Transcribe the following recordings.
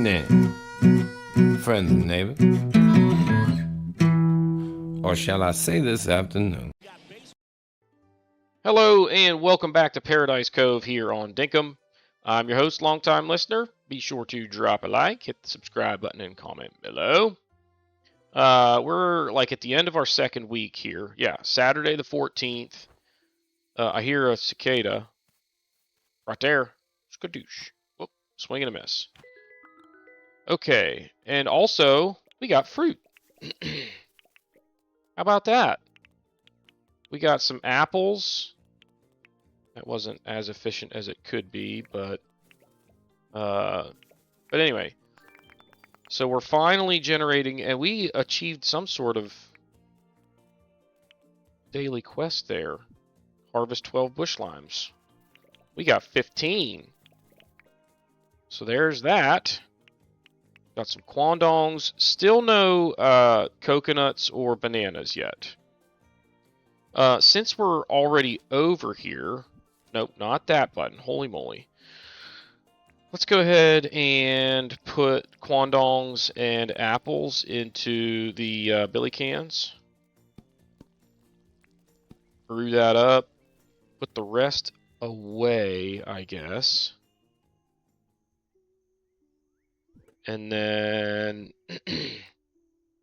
evening, friends and neighbors. Or shall I say this afternoon? Hello and welcome back to Paradise Cove here on Dinkum. I'm your host, longtime listener. Be sure to drop a like, hit the subscribe button, and comment below. We're like at the end of our second week here. Yeah, Saturday the 14th. I hear a cicada right there. Skadoosh. Whoop, swing and a miss. Okay, and also we got fruit. How about that? We got some apples. That wasn't as efficient as it could be, but anyway. So we're finally generating, and we achieved some sort of daily quest there. Harvest 12 bush limes. We got 15. So there's that. Got some quandongs. Still no coconuts or bananas yet. Since we're already over here... Nope, not that button. Holy moly. Let's go ahead and put quandongs and apples into the billy cans. Brew that up. Put the rest away, I guess. And then...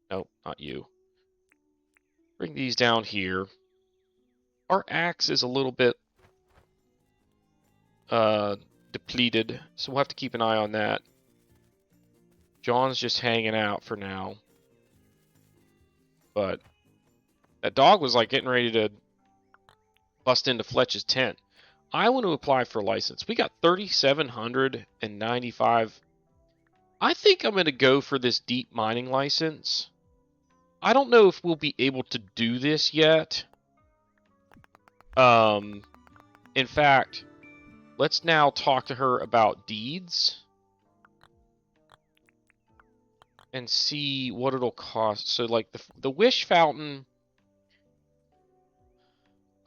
Nope, not you. Bring these down here. Our axe is a little bit depleted, so we'll have to keep an eye on that. John's just hanging out for now. But that dog was like getting ready to bust into Fletch's tent. I want to apply for a license. We got 3,795. I think I'm going to go for this deep mining license. I don't know if we'll be able to do this yet. In fact, let's now talk to her about deeds and see what it'll cost. So, like, the wish fountain,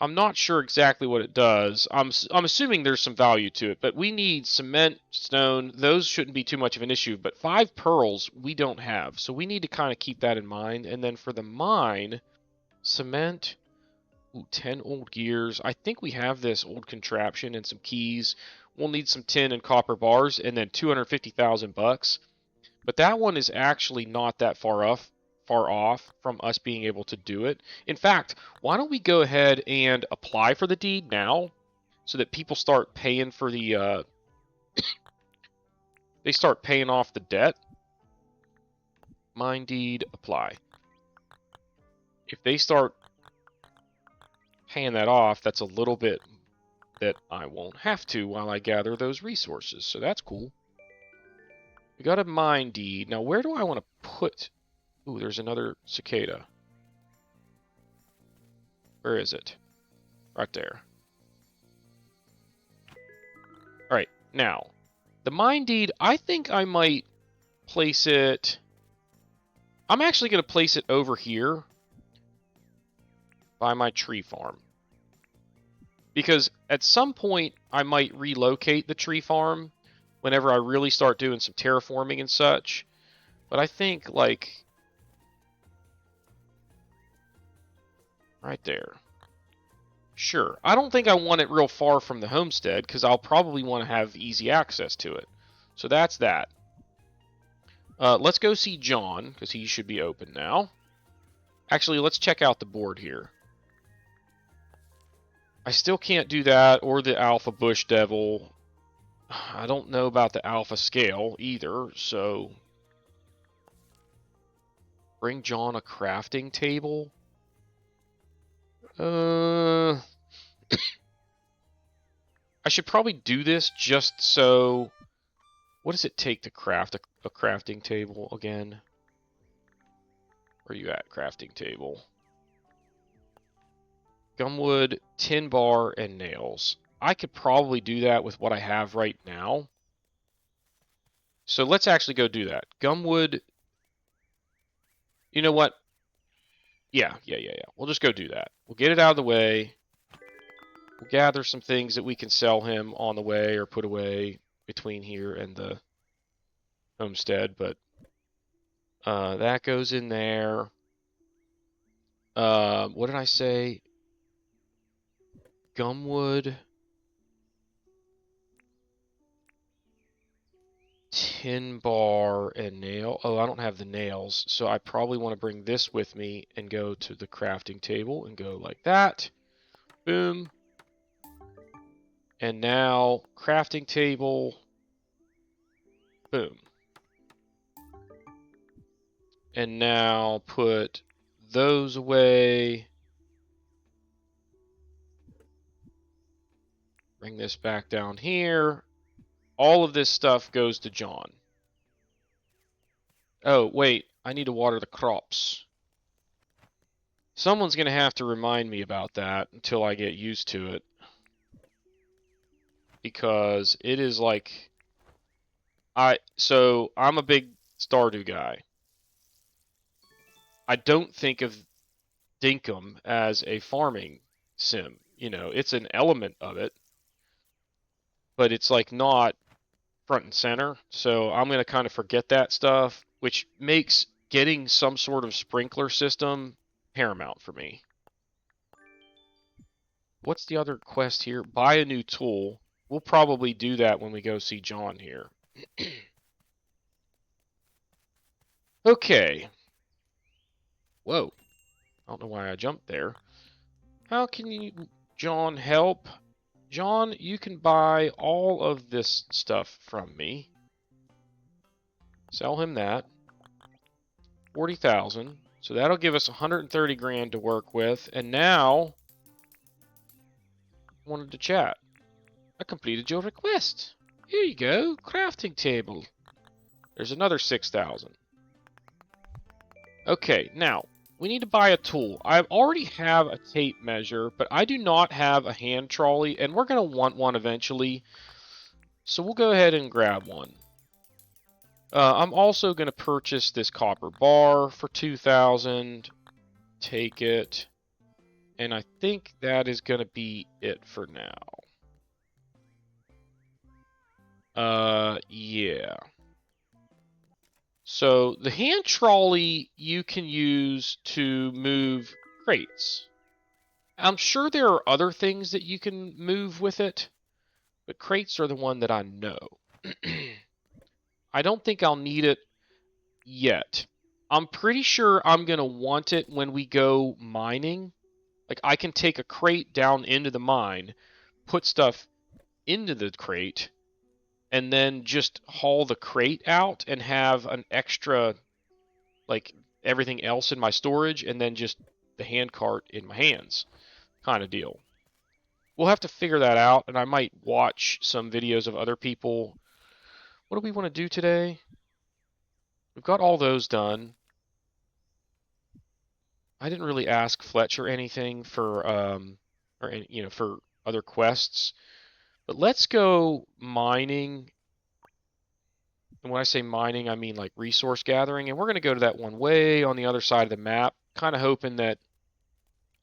I'm not sure exactly what it does. I'm assuming there's some value to it, but we need cement, stone. Those shouldn't be too much of an issue, but 5 pearls we don't have, so we need to kind of keep that in mind. And then for the mine, cement, 10 old gears. I think we have this old contraption and some keys. We'll need some tin and copper bars, and then 250,000 bucks. But that one is actually not that far off from us being able to do it. In fact, why don't we go ahead and apply for the deed now, so that people start paying for the they start paying off the debt. Mine deed, apply. If they start paying that off, that's a little bit that I won't have to while I gather those resources. So that's cool. We got a mine deed. Now, where do I want to put... Ooh, there's another cicada. Where is it? Right there. Alright, now, the mine deed, I think I might place it... I'm actually going to place it over here by my tree farm. Because at some point, I might relocate the tree farm whenever I really start doing some terraforming and such. But I think, like... right there. Sure. I don't think I want it real far from the homestead, because I'll probably want to have easy access to it. So that's that. Let's go see John, because he should be open now. Actually, let's check out the board here. I still can't do that, or the Alpha Bush Devil. I don't know about the Alpha Scale either, so... Bring John a crafting table? I should probably do this just so... What does it take to craft a crafting table again? Where are you at, crafting table? Gumwood, tin bar, and nails. I could probably do that with what I have right now. So let's actually go do that. Gumwood... You know what? Yeah. We'll just go do that. We'll get it out of the way. We'll gather some things that we can sell him on the way or put away between here and the homestead, but that goes in there. What did I say? Gumwood, tin bar, and nail. Oh, I don't have the nails, so I probably want to bring this with me and go to the crafting table and go like that. Boom. And now crafting table. Boom. And now put those away. Bring this back down here. All of this stuff goes to John. Oh, wait. I need to water the crops. Someone's going to have to remind me about that until I get used to it. Because it is like... So, I'm a big Stardew guy. I don't think of Dinkum as a farming sim. You know, it's an element of it. But it's like not front and center. So I'm going to kind of forget that stuff, which makes getting some sort of sprinkler system paramount for me. What's the other quest here? Buy a new tool. We'll probably do that when we go see John here. Okay. Whoa. I don't know why I jumped there. How can you, John, help? John, you can buy all of this stuff from me. Sell him that. 40,000. So that'll give us 130 grand to work with. And now, I wanted to chat. I completed your request. Here you go, crafting table. There's another 6,000. Okay, now, we need to buy a tool. I already have a tape measure, but I do not have a hand trolley, and we're going to want one eventually. So we'll go ahead and grab one. I'm also going to purchase this copper bar for 2,000. Take it. And I think that is going to be it for now. Yeah. So the hand trolley you can use to move crates. I'm sure there are other things that you can move with it, but crates are the one that I know. I don't think I'll need it yet. I'm pretty sure I'm going to want it when we go mining. Like, I can take a crate down into the mine, put stuff into the crate, and then just haul the crate out and have an extra, like, everything else in my storage, and then just the hand cart in my hands kind of deal. We'll have to figure that out, and I might watch some videos of other people. What do we want to do today? We've got all those done. I didn't really ask Fletcher anything for for other quests. But let's go mining. And when I say mining, I mean like resource gathering. And we're going to go to that one way on the other side of the map, kind of hoping that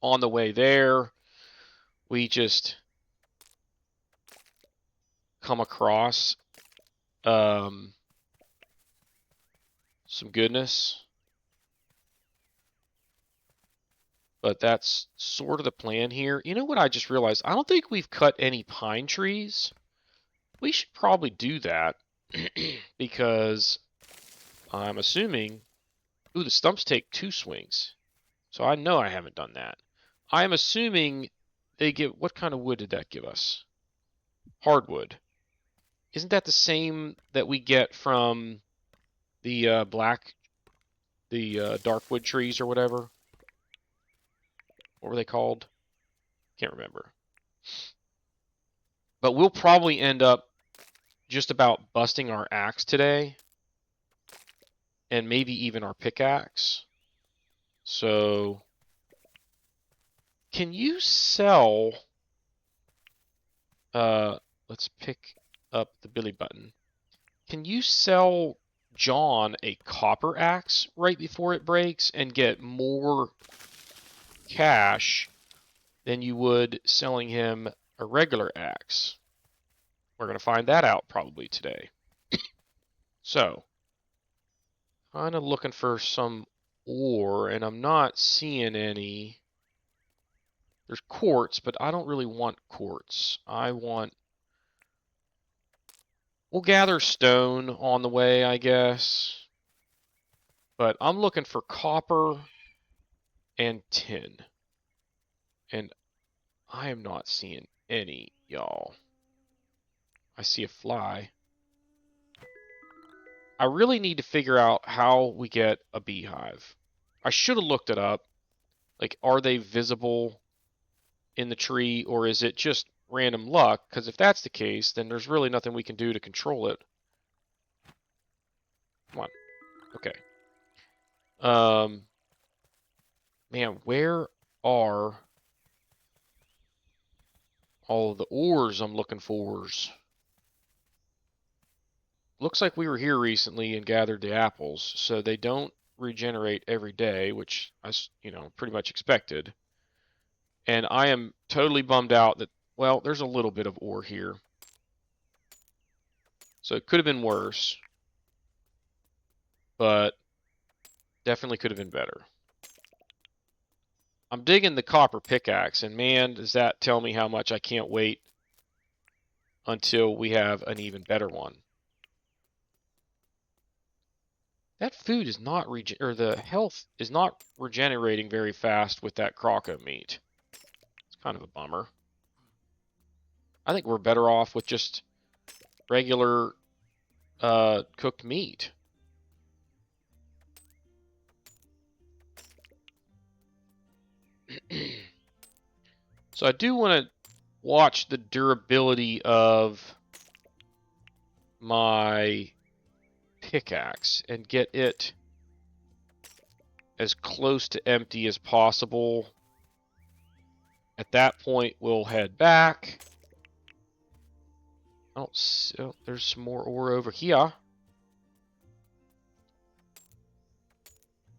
on the way there, we just come across some goodness. But that's sort of the plan here. You know what I just realized? I don't think we've cut any pine trees. We should probably do that because I'm assuming... Ooh, the stumps take 2 swings. So I know I haven't done that. I'm assuming they give... What kind of wood did that give us? Hardwood. Isn't that the same that we get from the darkwood trees or whatever? What were they called? Can't remember. But we'll probably end up just about busting our axe today. And maybe even our pickaxe. So, can you sell... let's pick up the Billy button. Can you sell John a copper axe right before it breaks and get more cash than you would selling him a regular axe? We're going to find that out probably today. So, Kind of looking for some ore, and I'm not seeing any. There's quartz, but I don't really want quartz. We'll gather stone on the way, I guess. But I'm looking for copper and tin. And I am not seeing any, y'all. I see a fly. I really need to figure out how we get a beehive. I should have looked it up. Like, are they visible in the tree, or is it just random luck? Because if that's the case, then there's really nothing we can do to control it. Come on. Okay. Man, where are all the ores I'm looking for? Looks like we were here recently and gathered the apples, so they don't regenerate every day, which I, pretty much expected. And I am totally bummed out that, well, there's a little bit of ore here. So it could have been worse, but definitely could have been better. I'm digging the copper pickaxe, and man, does that tell me how much I can't wait until we have an even better one. That food is not or the health is not regenerating very fast with that croco meat. It's kind of a bummer. I think we're better off with just regular cooked meat. So I do want to watch the durability of my pickaxe and get it as close to empty as possible. At that point, we'll head back. I don't see, oh, there's some more ore over here.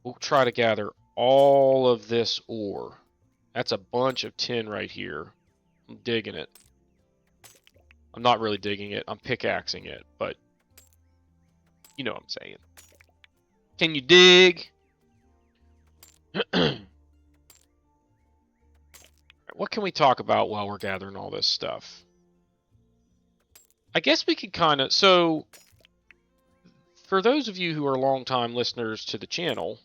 We'll try to gather all of this ore. That's a bunch of tin right here. I'm digging it. I'm not really digging it. I'm pickaxing it, but you know what I'm saying. Can you dig? What can we talk about while we're gathering all this stuff? I guess we could kind of... So, for those of you who are longtime listeners to the channel,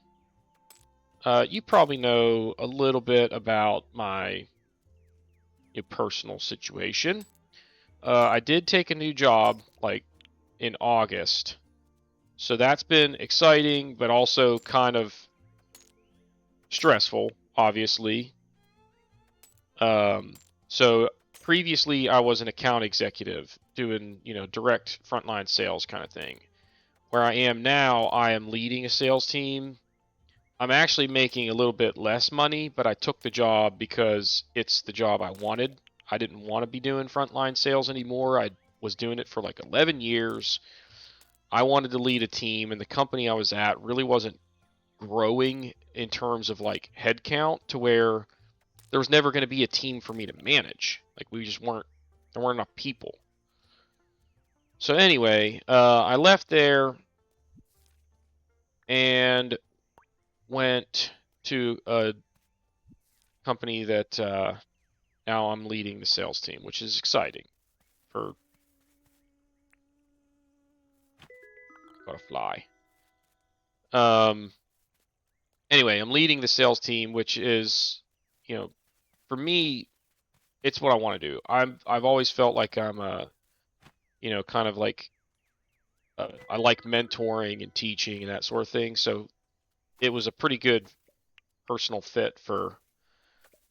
you probably know a little bit about my personal situation. I did take a new job, like, in August. So that's been exciting, but also kind of stressful, obviously. So previously I was an account executive doing, direct frontline sales kind of thing. Where I am now, I am leading a sales team. I'm actually making a little bit less money, but I took the job because it's the job I wanted. I didn't want to be doing frontline sales anymore. I was doing it for like 11 years. I wanted to lead a team, and the company I was at really wasn't growing in terms of like headcount to where there was never going to be a team for me to manage. Like there weren't enough people. So anyway, I left there and went to a company that now I'm leading the sales team, which is exciting. Got a fly. Anyway, I'm leading the sales team, which is, for me, it's what I want to do. I've always felt like I'm a, kind of like I like mentoring and teaching and that sort of thing. So it was a pretty good personal fit for,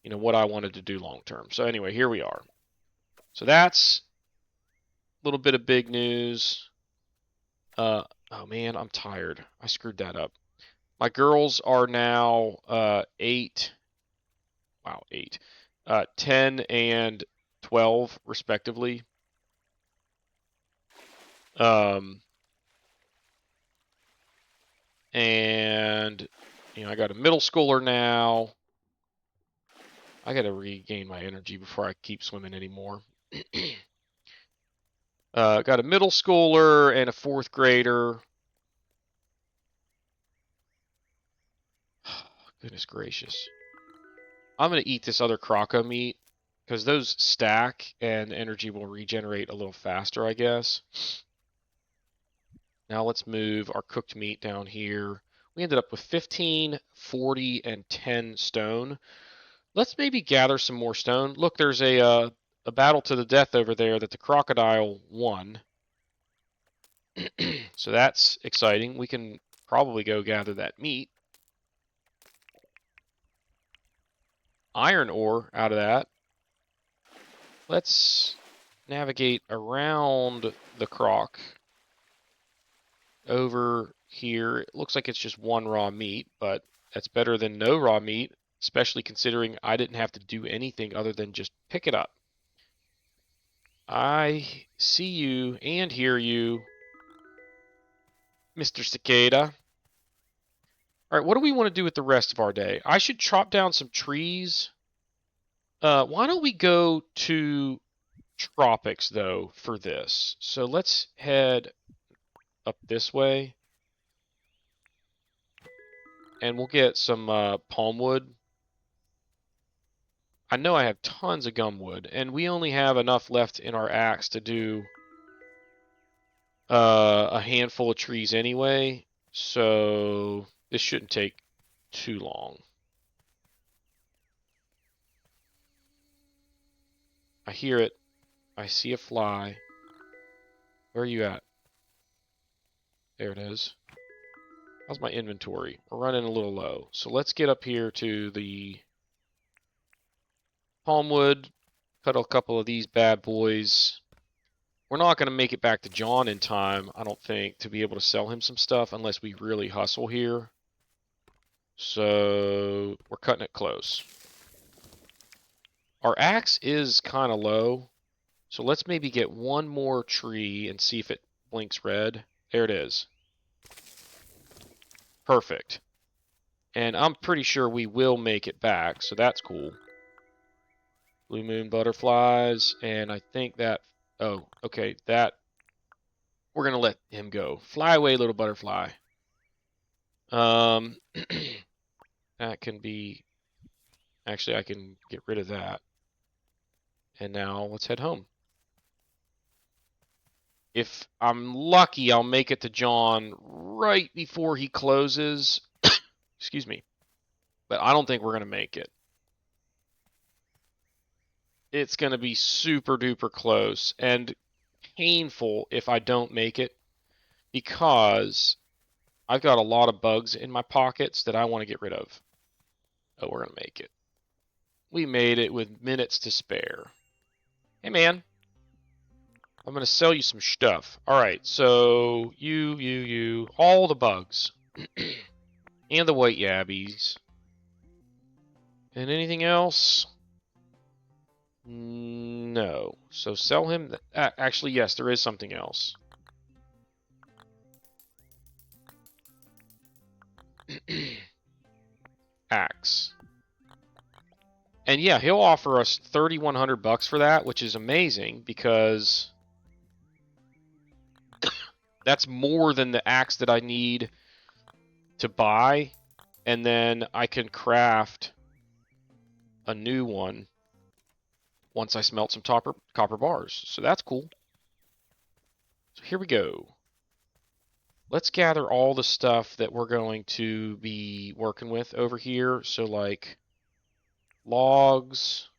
what I wanted to do long term. So anyway, here we are. So that's a little bit of big news. Oh man, I'm tired. I screwed that up. My girls are now 8. Wow, 8. 10 and 12 respectively. And I got a middle schooler now. I got to regain my energy before I keep swimming anymore. Got a middle schooler and a 4th grader. Goodness gracious. I'm going to eat this other croco meat because those stack and energy will regenerate a little faster, I guess. Now let's move our cooked meat down here. We ended up with 15, 40, and 10 stone. Let's maybe gather some more stone. Look, there's a battle to the death over there that the crocodile won. So that's exciting. We can probably go gather that meat. Iron ore out of that. Let's navigate around the croc over here. It looks like it's just one raw meat, but that's better than no raw meat, especially considering I didn't have to do anything other than just pick it up. I see you and hear you, Mr. Cicada. All right, what do we want to do with the rest of our day? I should chop down some trees. Why don't we go to tropics, though, for this? So let's head up this way. And we'll get some palm wood. I know I have tons of gum wood, and we only have enough left in our axe to do a handful of trees anyway, so this shouldn't take too long. I hear it. I see a fly. Where are you at? There it is. How's my inventory? We're running a little low. So let's get up here to the palm wood, cut a couple of these bad boys. We're not going to make it back to John in time, I don't think, to be able to sell him some stuff unless we really hustle here. So we're cutting it close. Our axe is kind of low, so let's maybe get one more tree and see if it blinks red. There it is. Perfect. And I'm pretty sure we will make it back, so that's cool. Blue moon butterflies, and I think that... Oh, okay, that... We're going to let him go. Fly away, little butterfly. That can be... Actually, I can get rid of that. And now, let's head home. If I'm lucky, I'll make it to John right before he closes. Excuse me. But I don't think we're going to make it. It's going to be super duper close and painful if I don't make it, because I've got a lot of bugs in my pockets that I want to get rid of. Oh, we're going to make it. We made it with minutes to spare. Hey, man. I'm going to sell you some stuff. All right, so you, all the bugs. And the white yabbies. And anything else? No. So sell him... actually, yes, there is something else. Axe. And yeah, he'll offer us 3,100 bucks for that, which is amazing because that's more than the axe that I need to buy, and then I can craft a new one once I smelt some copper bars. So that's cool. So here we go. Let's gather all the stuff that we're going to be working with over here. So like logs,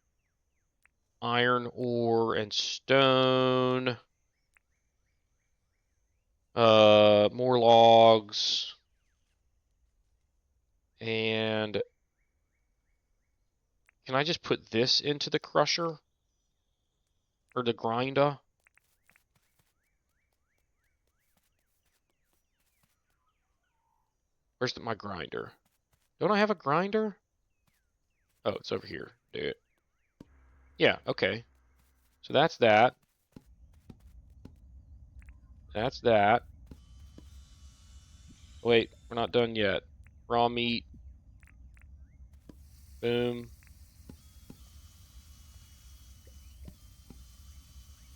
iron ore, and stone. More logs. And can I just put this into the crusher? Or the grinder? Where's my grinder? Don't I have a grinder? Oh, it's over here. Do it. Yeah, okay. So that's that. That's that. Wait, we're not done yet. Raw meat. Boom.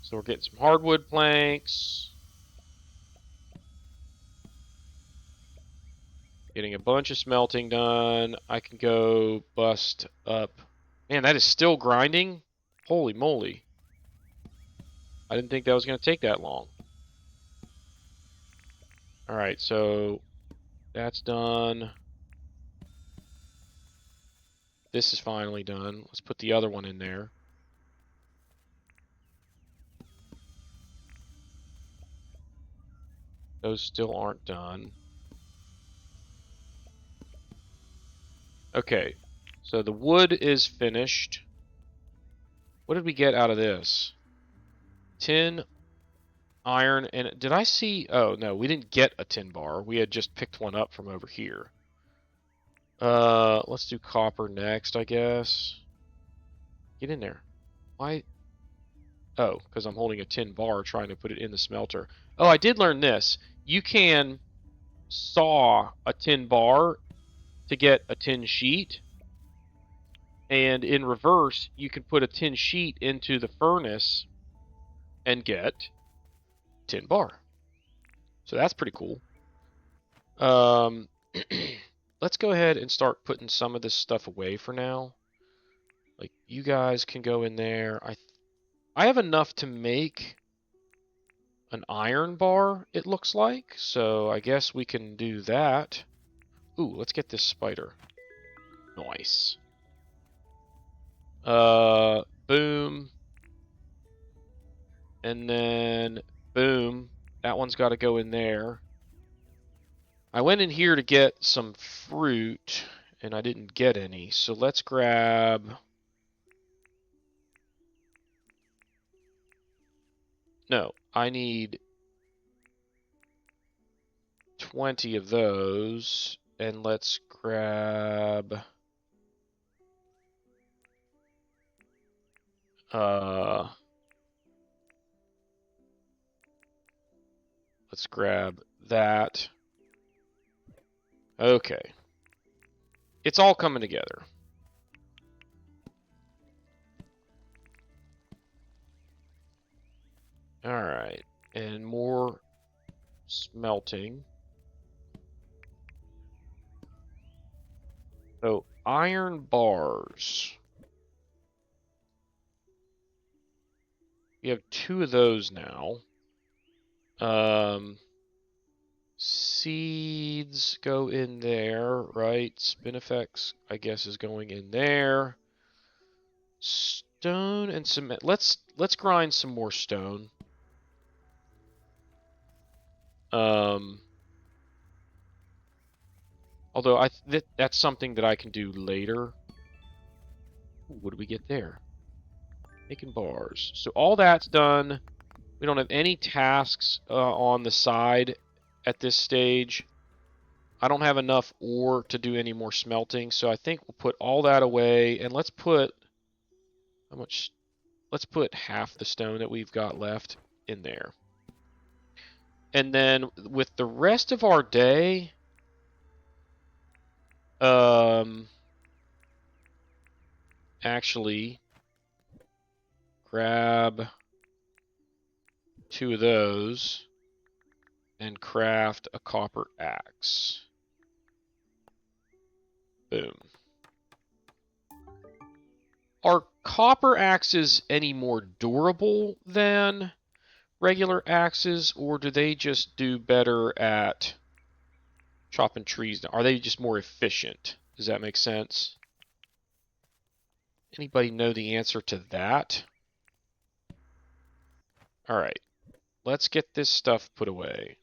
So we're getting some hardwood planks. Getting a bunch of smelting done. I can go bust up. Man, that is still grinding? Holy moly. I didn't think that was going to take that long. Alright, so that's done. This is finally done. Let's put the other one in there. Those still aren't done. Okay, so the wood is finished. What did we get out of this? Tin, iron, and did I see... Oh, no, we didn't get a tin bar. We had just picked one up from over here. Let's do copper next, I guess. Get in there. Why? Oh, because I'm holding a tin bar trying to put it in the smelter. Oh, I did learn this. You can saw a tin bar to get a tin sheet. And in reverse, you can put a tin sheet into the furnace and get tin bar. So that's pretty cool. Let's go ahead and start putting some of this stuff away for now. Like, you guys can go in there. I have enough to make an iron bar, it looks like. So I guess we can do that. Ooh, let's get this spider. Nice. Boom. And then, boom. That one's got to go in there. I went in here to get some fruit, and I didn't get any. So let's grab... No, I need 20 of those. And let's grab... Let's grab that. Okay. It's all coming together. Alright. And more smelting. So, iron bars. We have 2 of those now. Seeds go in there, right? Spinifex, I guess, is going in there. Stone and cement. Let's grind some more stone. Although that's something that I can do later. Ooh, what do we get there? Making bars. So all that's done. We don't have any tasks on the side at this stage. I don't have enough ore to do any more smelting, so I think we'll put all that away, and let's put... How much? Let's put half the stone that we've got left in there. And then with the rest of our day... Actually... Grab 2 of those and craft a copper axe. Boom. Are copper axes any more durable than regular axes, or do they just do better at chopping trees? Are they just more efficient? Does that make sense? Anybody know the answer to that? Alright, let's get this stuff put away.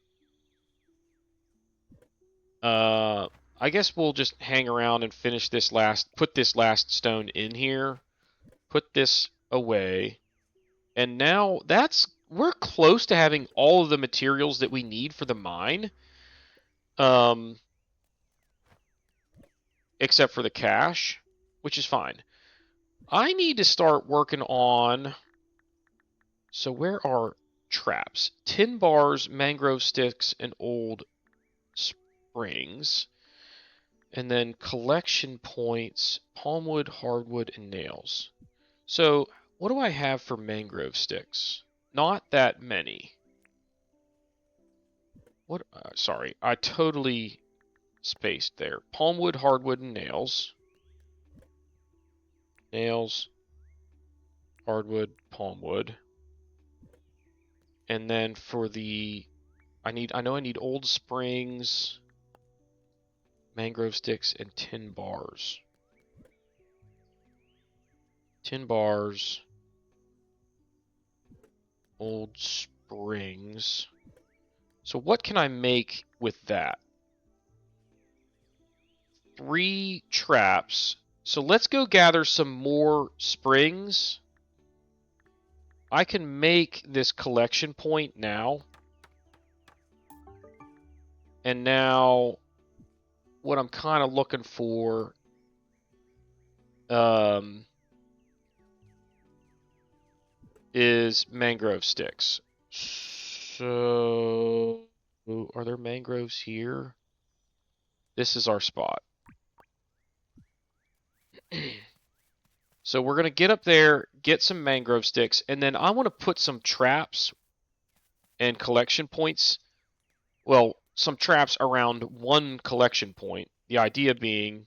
I guess we'll just hang around and finish this put this last stone in here. Put this away. And now we're close to having all of the materials that we need for the mine. Except for the cache, which is fine. I need to start working on... So where are traps? Tin bars, mangrove sticks, and old springs. And then collection points, palmwood, hardwood, and nails. So what do I have for mangrove sticks? Not that many. What? Sorry, I totally spaced there. Palmwood, hardwood, and nails. Nails, hardwood, palmwood. And then for the I know I need old springs, mangrove sticks, and tin bars. Tin bars, old springs. So what can I make with that? 3 traps. So let's go gather some more springs. I can make this collection point now. And now what I'm kind of looking for is mangrove sticks. So are there mangroves here? This is our spot. So we're going to get up there, get some mangrove sticks, and then I want to put some traps and collection points. Well, some traps around one collection point. The idea being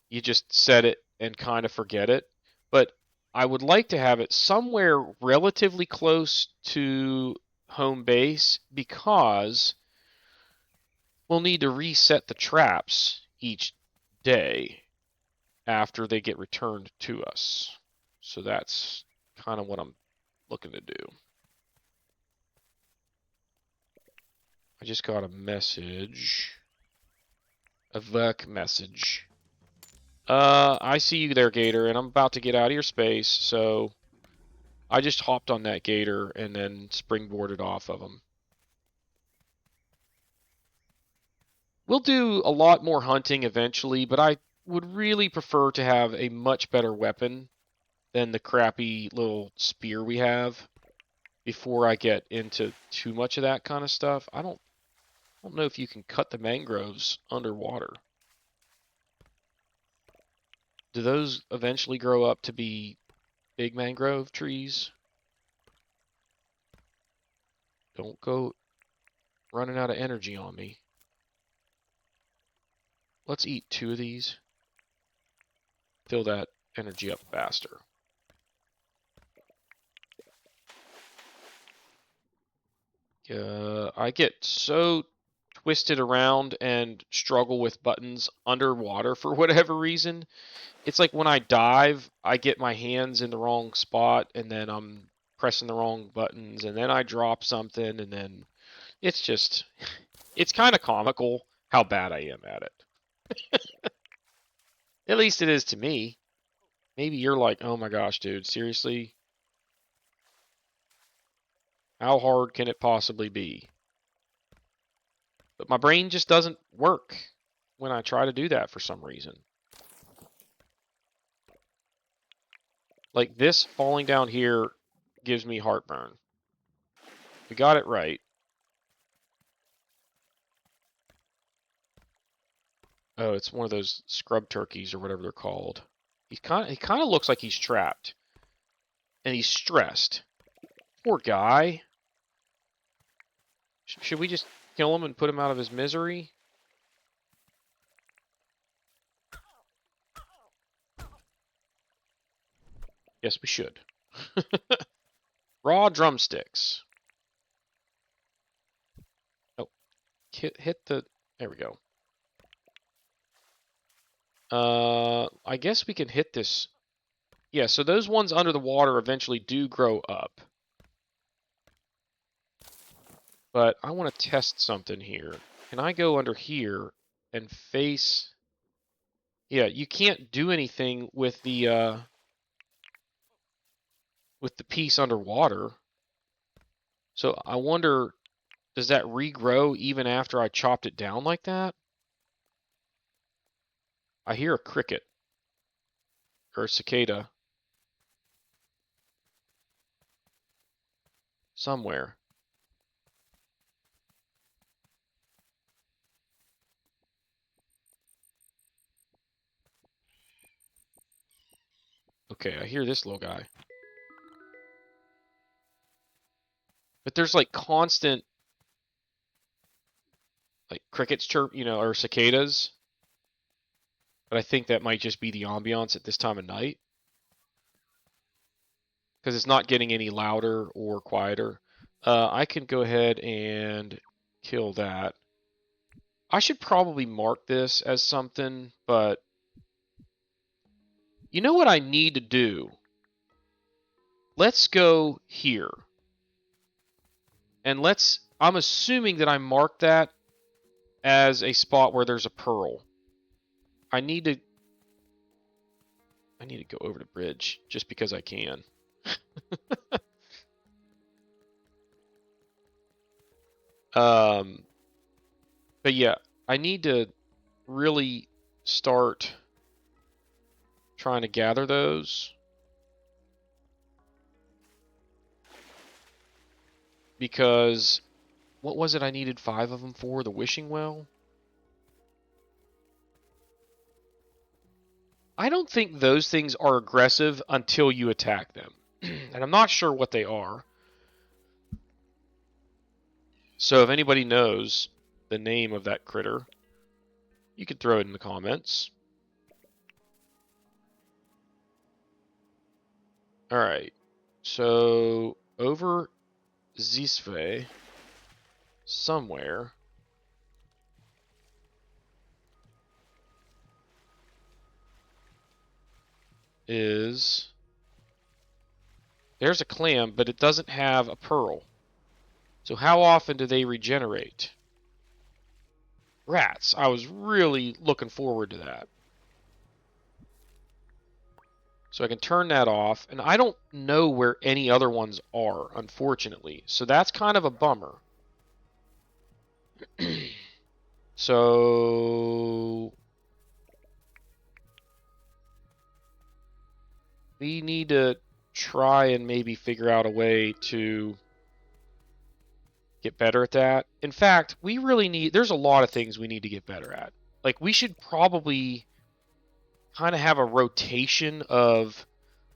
you just set it and kind of forget it. But I would like to have it somewhere relatively close to home base because we'll need to reset the traps each day after they get returned to us. So that's kind of what I'm looking to do. I just got a message. A work message. I see you there, Gator, and I'm about to get out of your space, so I just hopped on that Gator and then springboarded off of him. We'll do a lot more hunting eventually, but I would really prefer to have a much better weapon than the crappy little spear we have before I get into too much of that kind of stuff. I don't know if you can cut the mangroves underwater. Do those eventually grow up to be big mangrove trees? Don't go running out of energy on me. Let's eat 2 of these. Fill that energy up faster. I get so twisted around and struggle with buttons underwater for whatever reason. It's like when I dive, I get my hands in the wrong spot and then I'm pressing the wrong buttons and then I drop something and then it's just, it's kind of comical how bad I am at it. At least it is to me. Maybe you're like, oh my gosh, dude, seriously? How hard can it possibly be? But my brain just doesn't work when I try to do that for some reason. Like this falling down here gives me heartburn. We got it right. Oh, it's one of those scrub turkeys or whatever they're called. He kind of looks like he's trapped. And he's stressed. Poor guy. Should we just kill him and put him out of his misery? Yes, we should. Raw drumsticks. Oh, hit the... There we go. I guess we can hit this. Yeah, so those ones under the water eventually do grow up. But I want to test something here. Can I go under here and face... Yeah, you can't do anything with the piece underwater. So I wonder, does that regrow even after I chopped it down like that? I hear a cricket. Or a cicada. Somewhere. Okay, I hear this little guy. But there's like constant... like crickets chirp, or cicadas. But I think that might just be the ambiance at this time of night. Because it's not getting any louder or quieter. I can go ahead and kill that. I should probably mark this as something, but you know what I need to do? Let's go here. And I'm assuming that I marked that as a spot where there's a pearl. I need to go over the bridge just because I can. But yeah, I need to really start trying to gather those. Because what was it I needed 5 of them for? The wishing well? I don't think those things are aggressive until you attack them. And I'm not sure what they are. So if anybody knows the name of that critter, you could throw it in the comments. Alright. So over this way, somewhere, there's a clam, but it doesn't have a pearl. So how often do they regenerate? Rats. I was really looking forward to that. So I can turn that off, and I don't know where any other ones are, unfortunately. So that's kind of a bummer. So we need to try and maybe figure out a way to get better at that. In fact, there's a lot of things we need to get better at. Like, we should probably kind of have a rotation of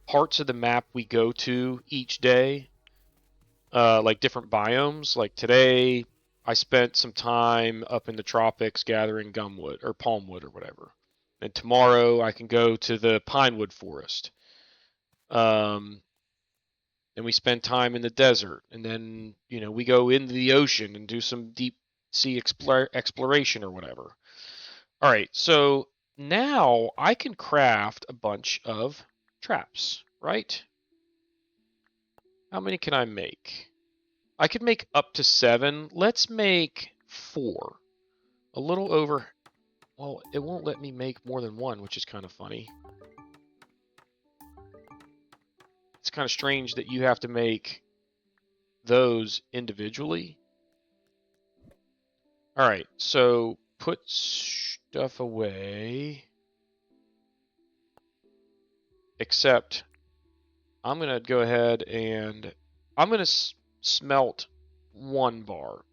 parts of the map we go to each day, like different biomes. Like today, I spent some time up in the tropics gathering gumwood or palmwood or whatever. And tomorrow I can go to the pinewood forest. And we spend time in the desert, and then we go into the ocean and do some deep sea exploration or whatever. All right, so now I can craft a bunch of traps, right? How many can I make? I could make up to 7. Let's make 4. A little over. Well, it won't let me make more than 1, which is kind of funny. It's kind of strange that you have to make those individually. All right, so put stuff away. Except I'm going to go ahead and I'm going to smelt 1 bar.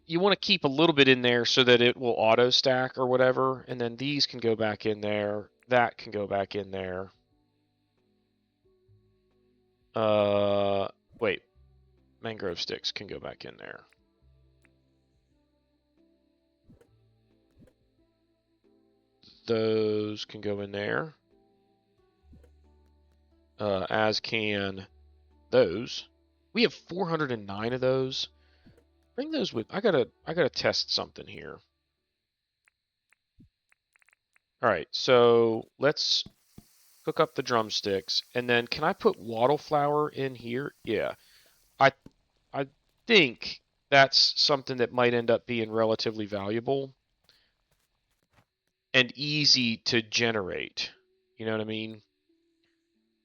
You want to keep a little bit in there so that it will auto stack or whatever, and then these can go back in there. That can go back in there. Wait. Mangrove sticks can go back in there. Those can go in there. As can those. We have 409 of those. Bring those with. I gotta test something here. All right, so let's cook up the drumsticks, and then can I put wattle flour in here? Yeah, I think that's something that might end up being relatively valuable and easy to generate. You know what I mean?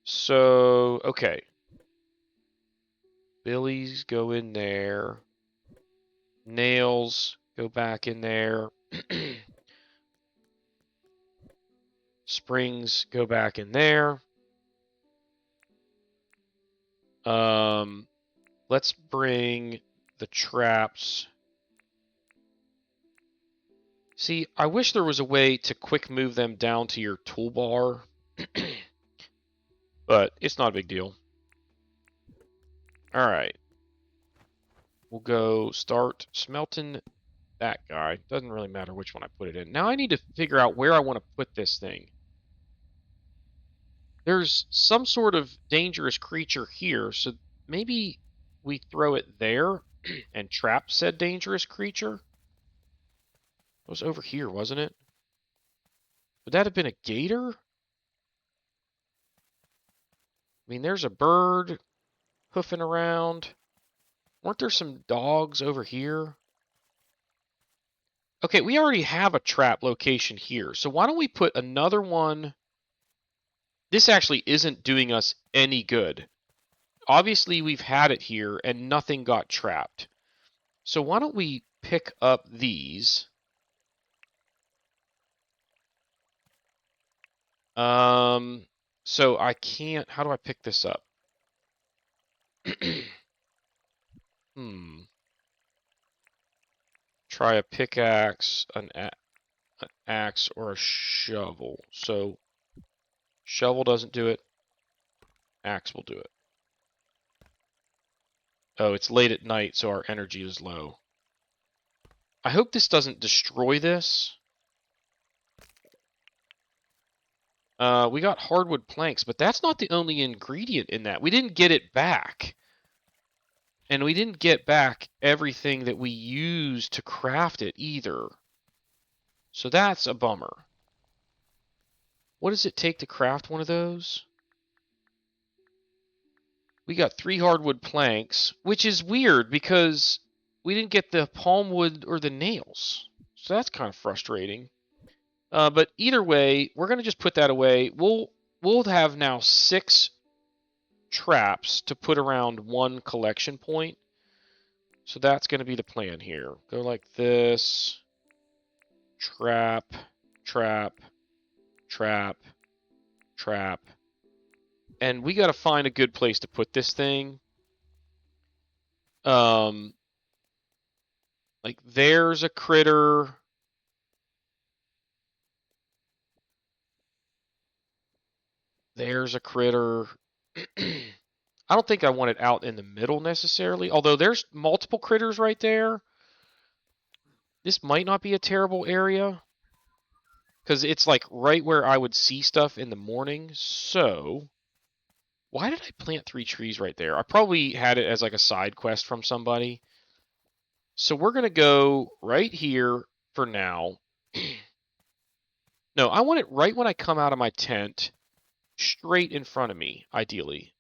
So okay, Billies go in there. Nails go back in there. Springs go back in there. Let's bring the traps. See, I wish there was a way to quick move them down to your toolbar, but it's not a big deal. All right. we'll go start smelting that guy. Doesn't really matter which one I put it in. Now I need to figure out where I want to put this thing. There's some sort of dangerous creature here, so maybe we throw it there and trap said dangerous creature. It was over here, wasn't it? Would that have been a gator? I mean, there's a bird hoofing around. Weren't there some dogs over here? Okay, we already have a trap location here, so why don't we put another one? This actually isn't doing us any good. Obviously, we've had it here and nothing got trapped. So why don't we pick up these? So I can't, how do I pick this up? Try a pickaxe, an axe, or a shovel. So shovel doesn't do it. Axe will do it. Oh, it's late at night, so our energy is low. I hope this doesn't destroy this. We got hardwood planks, but that's not the only ingredient in that. We didn't get it back. And we didn't get back everything that we used to craft it either. So that's a bummer. What does it take to craft one of those? We got 3 hardwood planks, which is weird because we didn't get the palm wood or the nails. So that's kind of frustrating. But either way, we're going to just put that away. We'll have now 6 traps to put around 1 collection point. So that's going to be the plan here. Go like this. Trap, trap, trap, trap. And we got to find a good place to put this thing. Like there's a critter. There's a critter. I don't think I want it out in the middle necessarily, although there's multiple critters right there. This might not be a terrible area because it's like right where I would see stuff in the morning. So why did I plant 3 trees right there? I probably had it as like a side quest from somebody. So we're going to go right here for now. No, I want it right when I come out of my tent, straight in front of me, ideally.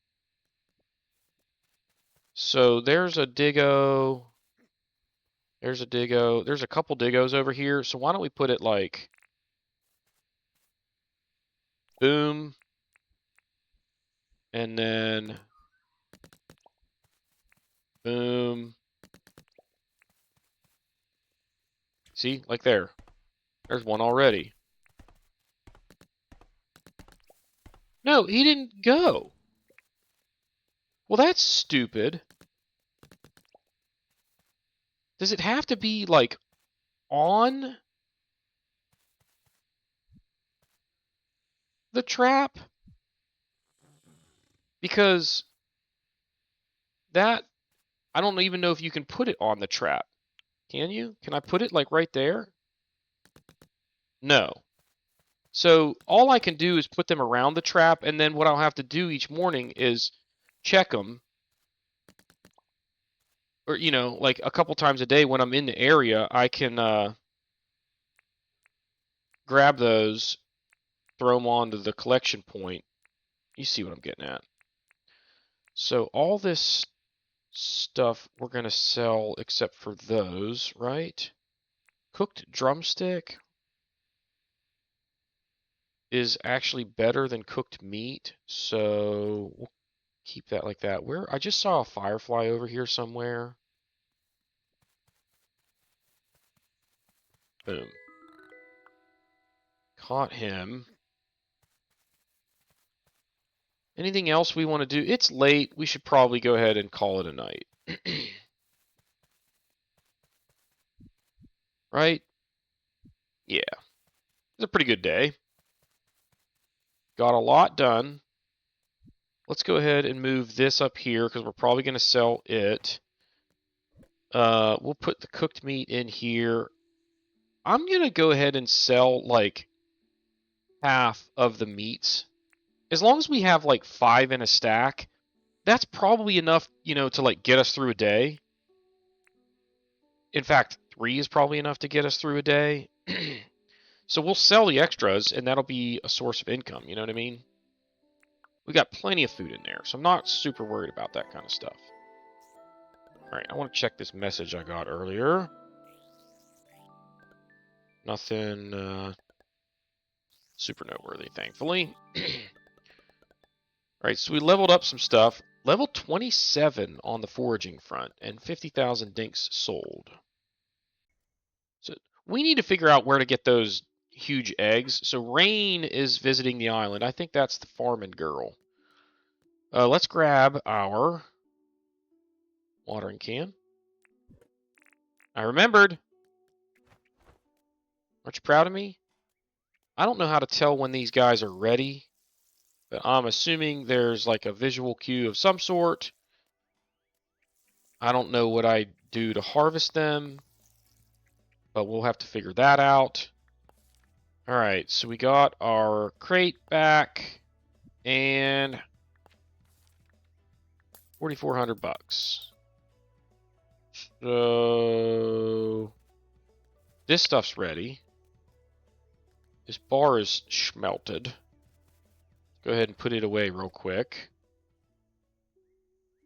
So there's a diggo. There's a diggo. There's a couple diggos over here. So why don't we put it like boom. And then boom. See, like there. There's one already. No, he didn't go. Well, that's stupid. Does it have to be like on the trap? Because that, I don't even know if you can put it on the trap. Can you? Can I put it like right there? No. So all I can do is put them around the trap, and then what I'll have to do each morning is check them. Or, you know, like a couple times a day when I'm in the area, I can grab those, throw them onto the collection point. You see what I'm getting at. So all this stuff we're going to sell except for those, right? Cooked drumstick is actually better than cooked meat, so we'll keep that like that. Where I just saw a firefly over here somewhere. Boom. Caught him. Anything else we want to do? It's late. We should probably go ahead and call it a night. Right? Yeah. It's a pretty good day. Got a lot done. Let's go ahead and move this up here because we're probably going to sell it. We'll put the cooked meat in here. I'm gonna go ahead and sell like half of the meats. As long as we have like 5 in a stack, that's probably enough, to like get us through a day. In fact, 3 is probably enough to get us through a day. So we'll sell the extras, and that'll be a source of income, you know what I mean? We got plenty of food in there, so I'm not super worried about that kind of stuff. Alright, I want to check this message I got earlier. Nothing super noteworthy, thankfully. Alright, so we leveled up some stuff. Level 27 on the foraging front, and 50,000 dinks sold. So we need to figure out where to get those huge eggs. So Rain is visiting the island. I think that's the farming girl. Let's grab our watering can. I remembered. Aren't you proud of me? I don't know how to tell when these guys are ready, but I'm assuming there's like a visual cue of some sort. I don't know what I do to harvest them, but we'll have to figure that out. All right, so we got our crate back, and 4,400 bucks. So this stuff's ready. This bar is schmelted. Go ahead and put it away real quick.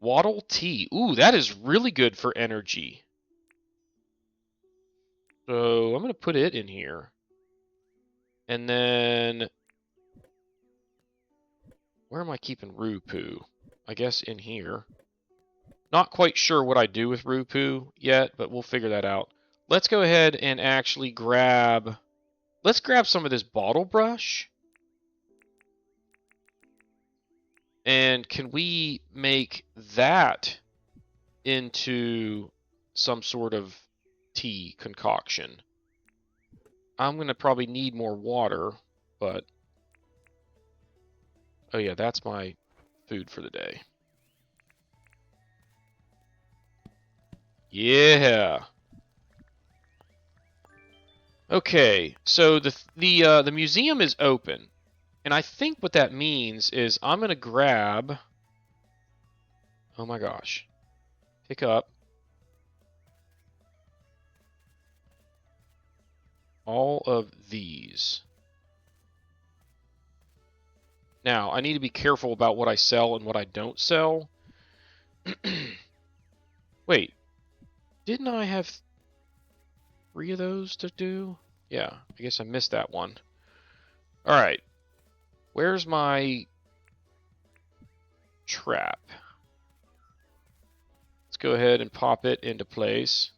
Waddle tea. Ooh, that is really good for energy. So I'm going to put it in here. And then, where am I keeping Roo Poo? I guess in here. Not quite sure what I do with Roo Poo yet, but we'll figure that out. Let's go ahead and actually grab... Let's grab some of this bottle brush. And can we make that into some sort of tea concoction? I'm going to probably need more water, but... Oh yeah, that's my food for the day. Yeah. Okay, so the museum is open, and I think what that means is I'm gonna grab. Oh my gosh, pick up all of these. Now I need to be careful about what I sell and what I don't sell. Wait, didn't I have 3 of those to do? Yeah, I guess I missed that one. Alright. Where's my trap? Let's go ahead and pop it into place.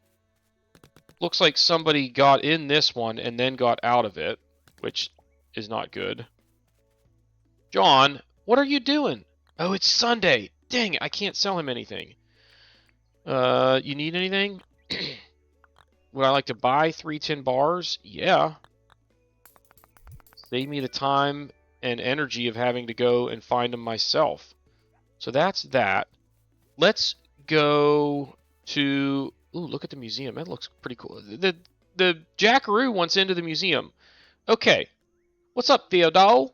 Looks like somebody got in this one and then got out of it, which is not good. John, what are you doing? Oh, it's Sunday. Dang it, I can't sell him anything. You need anything? Would I like to buy 310 bars? Yeah. Save me the time and energy of having to go and find them myself. So that's that. Let's go to... Ooh, look at the museum. That looks pretty cool. The Jackaroo wants into the museum. Okay. What's up, Theodore?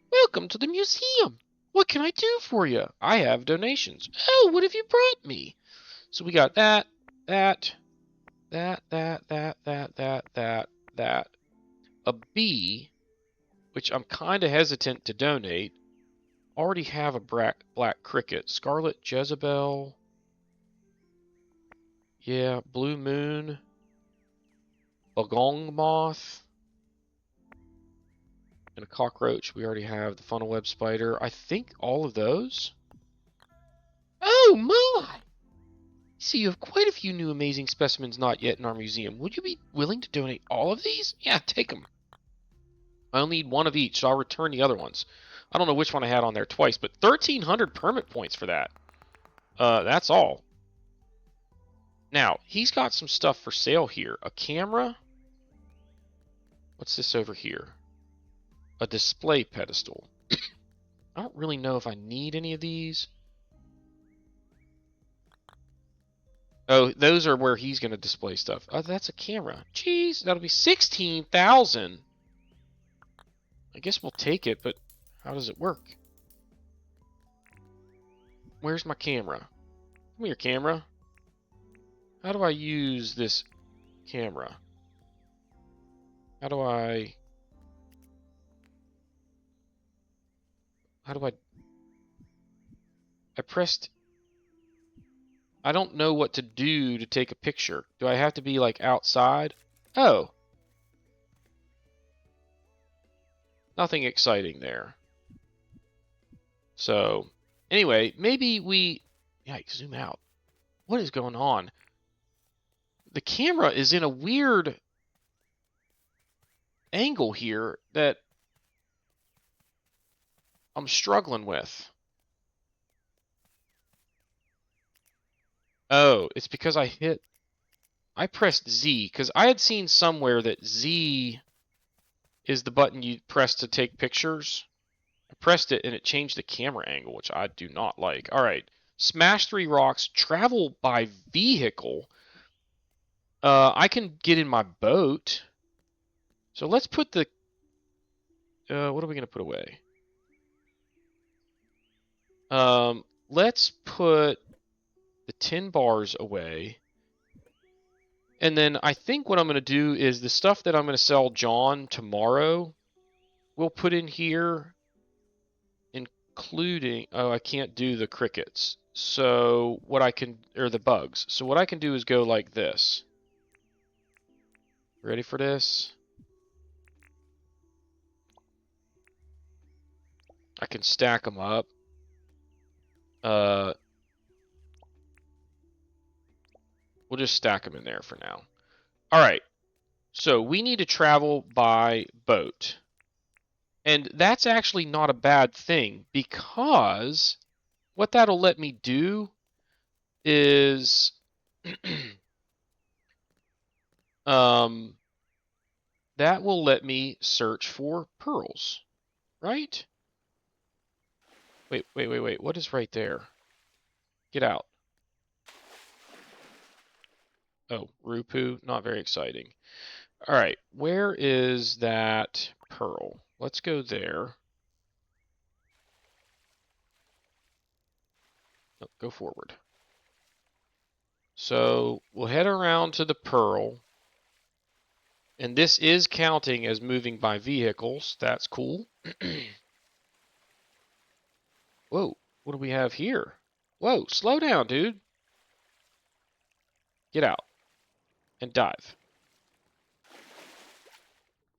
Welcome to the museum. What can I do for you? I have donations. Oh, what have you brought me? So we got that. A bee, which I'm kind of hesitant to donate. Already have a black cricket. Scarlet Jezebel. Yeah, Blue Moon. Bagong Moth. And a cockroach. We already have the funnel web spider. I think all of those. Oh my! See, you have quite a few new amazing specimens not yet in our museum. Would you be willing to donate all of these? Yeah, take them. I'll need one of each, so I'll return the other ones. I don't know which one I had on there twice, but 1,300 permit points for that. That's all. Now, he's got some stuff for sale here. A camera. What's this over here? A display pedestal. I don't really know if I need any of these. Oh, those are where he's going to display stuff. Oh, that's a camera. Jeez, that'll be 16,000. I guess we'll take it, but how does it work? Where's my camera? Come here, camera. How do I use this camera? How do I... How do I... I pressed... I don't know what to do to take a picture. Do I have to be, like, outside? Oh. Nothing exciting there. So, anyway, maybe we... Yikes, zoom out. What is going on? The camera is in a weird angle here that I'm struggling with. Oh, it's because I pressed Z, because I had seen somewhere that Z is the button you press to take pictures. I pressed it and it changed the camera angle, which I do not like. All right, smash 3 rocks, travel by vehicle. I can get in my boat. So let's put the... what are we going to put away? Let's put the 10 bars away. And then I think what I'm going to do is the stuff that I'm going to sell John tomorrow, we'll put in here, including... Oh, I can't do the crickets. So what I can... Or the bugs. So what I can do is go like this. Ready for this? I can stack them up. We'll just stack them in there for now. All right. So we need to travel by boat. And that's actually not a bad thing, because what that'll let me do is that will let me search for pearls, right? Wait. What is right there? Get out. Oh, Rupu, not very exciting. All right, where is that pearl? Let's go there. Oh, go forward. So we'll head around to the pearl. And this is counting as moving by vehicles. That's cool. Whoa, what do we have here? Whoa, slow down, dude. Get out and dive.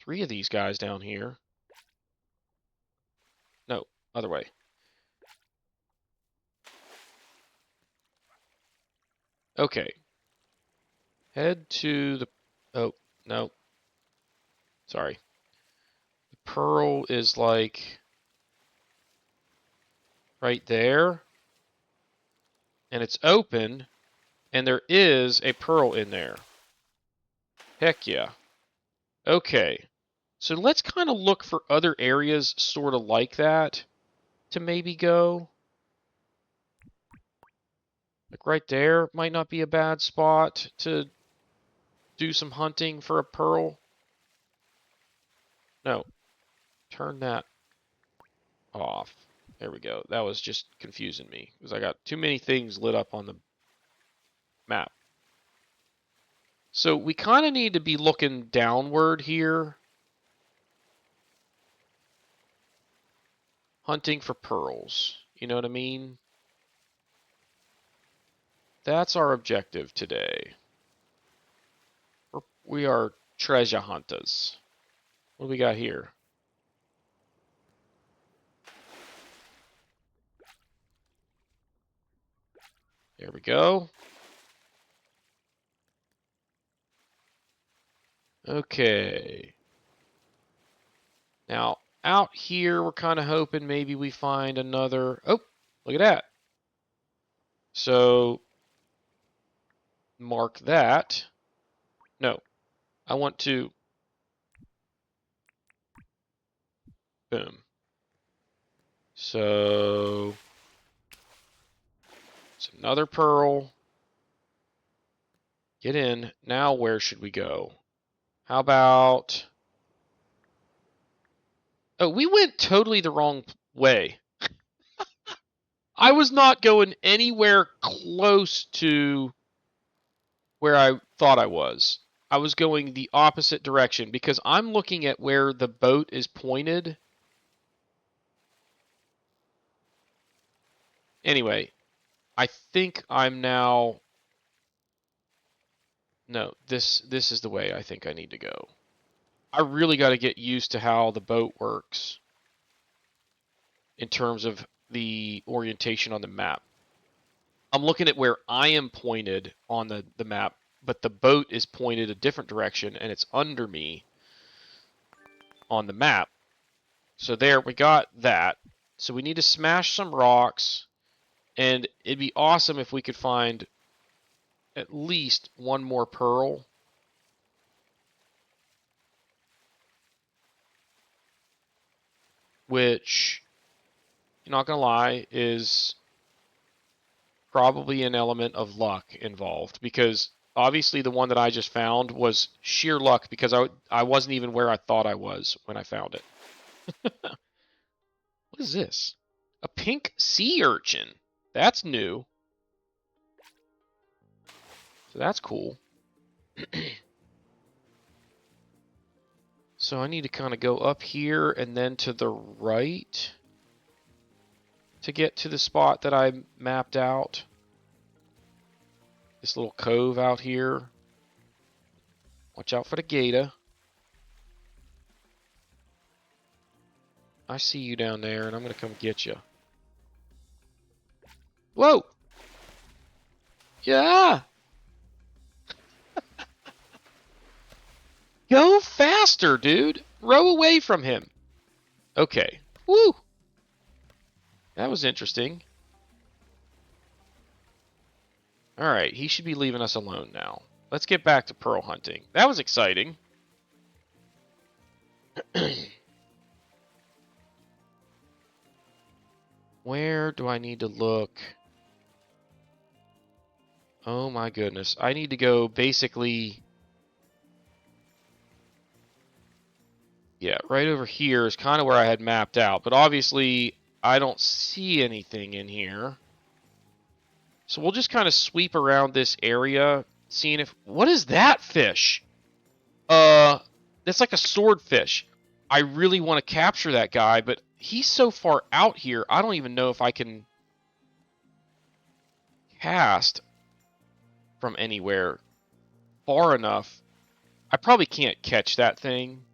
3 of these guys down here. No, other way. Okay. Head to the... Oh, no. Sorry. The pearl is like right there. And it's open. And there is a pearl in there. Heck yeah. Okay. So let's kind of look for other areas sort of like that to maybe go. Like right there might not be a bad spot to do some hunting for a pearl. No. Turn that off. There we go. That was just confusing me because I got too many things lit up on the map. So we kind of need to be looking downward here. Hunting for pearls. You know what I mean? That's our objective today. We are treasure hunters. What do we got here? There we go. Okay. Now, out here, we're kind of hoping maybe we find another... Oh, look at that. So, mark that. No, I want to... Boom. So, it's another pearl. Get in. Now where should we go? How about... Oh, we went totally the wrong way. I was not going anywhere close to where I thought I was. I was going the opposite direction because I'm looking at where the boat is pointed. Anyway, I think I'm now... No, this is the way I think I need to go. I really got to get used to how the boat works in terms of the orientation on the map. I'm looking at where I am pointed on the map, but the boat is pointed a different direction and it's under me on the map. So there, we got that. So we need to smash some rocks, and it'd be awesome if we could find at least one more pearl. Which, not gonna lie, is probably an element of luck involved, because obviously the one that I just found was sheer luck because I wasn't even where I thought I was when I found it. What is this? A pink sea urchin. That's new. So that's cool. So I need to kind of go up here and then to the right to get to the spot that I mapped out. This little cove out here. Watch out for the gator. I see you down there, and I'm going to come get you. Whoa! Yeah! Go faster, dude! Row away from him. Okay. Woo! That was interesting. Alright, he should be leaving us alone now. Let's get back to pearl hunting. That was exciting. Where do I need to look? Oh my goodness. I need to go basically... Yeah, right over here is kind of where I had mapped out. But obviously, I don't see anything in here. So we'll just kind of sweep around this area, seeing if... What is that fish? That's like a swordfish. I really want to capture that guy, but he's so far out here, I don't even know if I can cast from anywhere far enough. I probably can't catch that thing.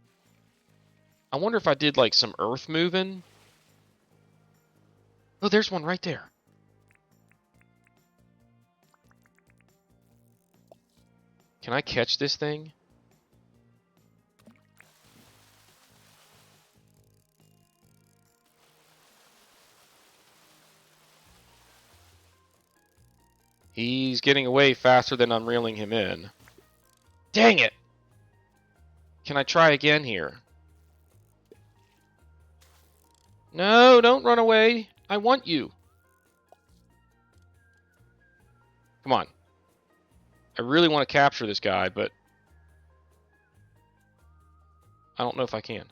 I wonder if I did like some earth moving. Oh, there's one right there. Can I catch this thing? He's getting away faster than I'm reeling him in. Dang it! Can I try again here? No, don't run away. I want you. Come on. I really want to capture this guy, but I don't know if I can.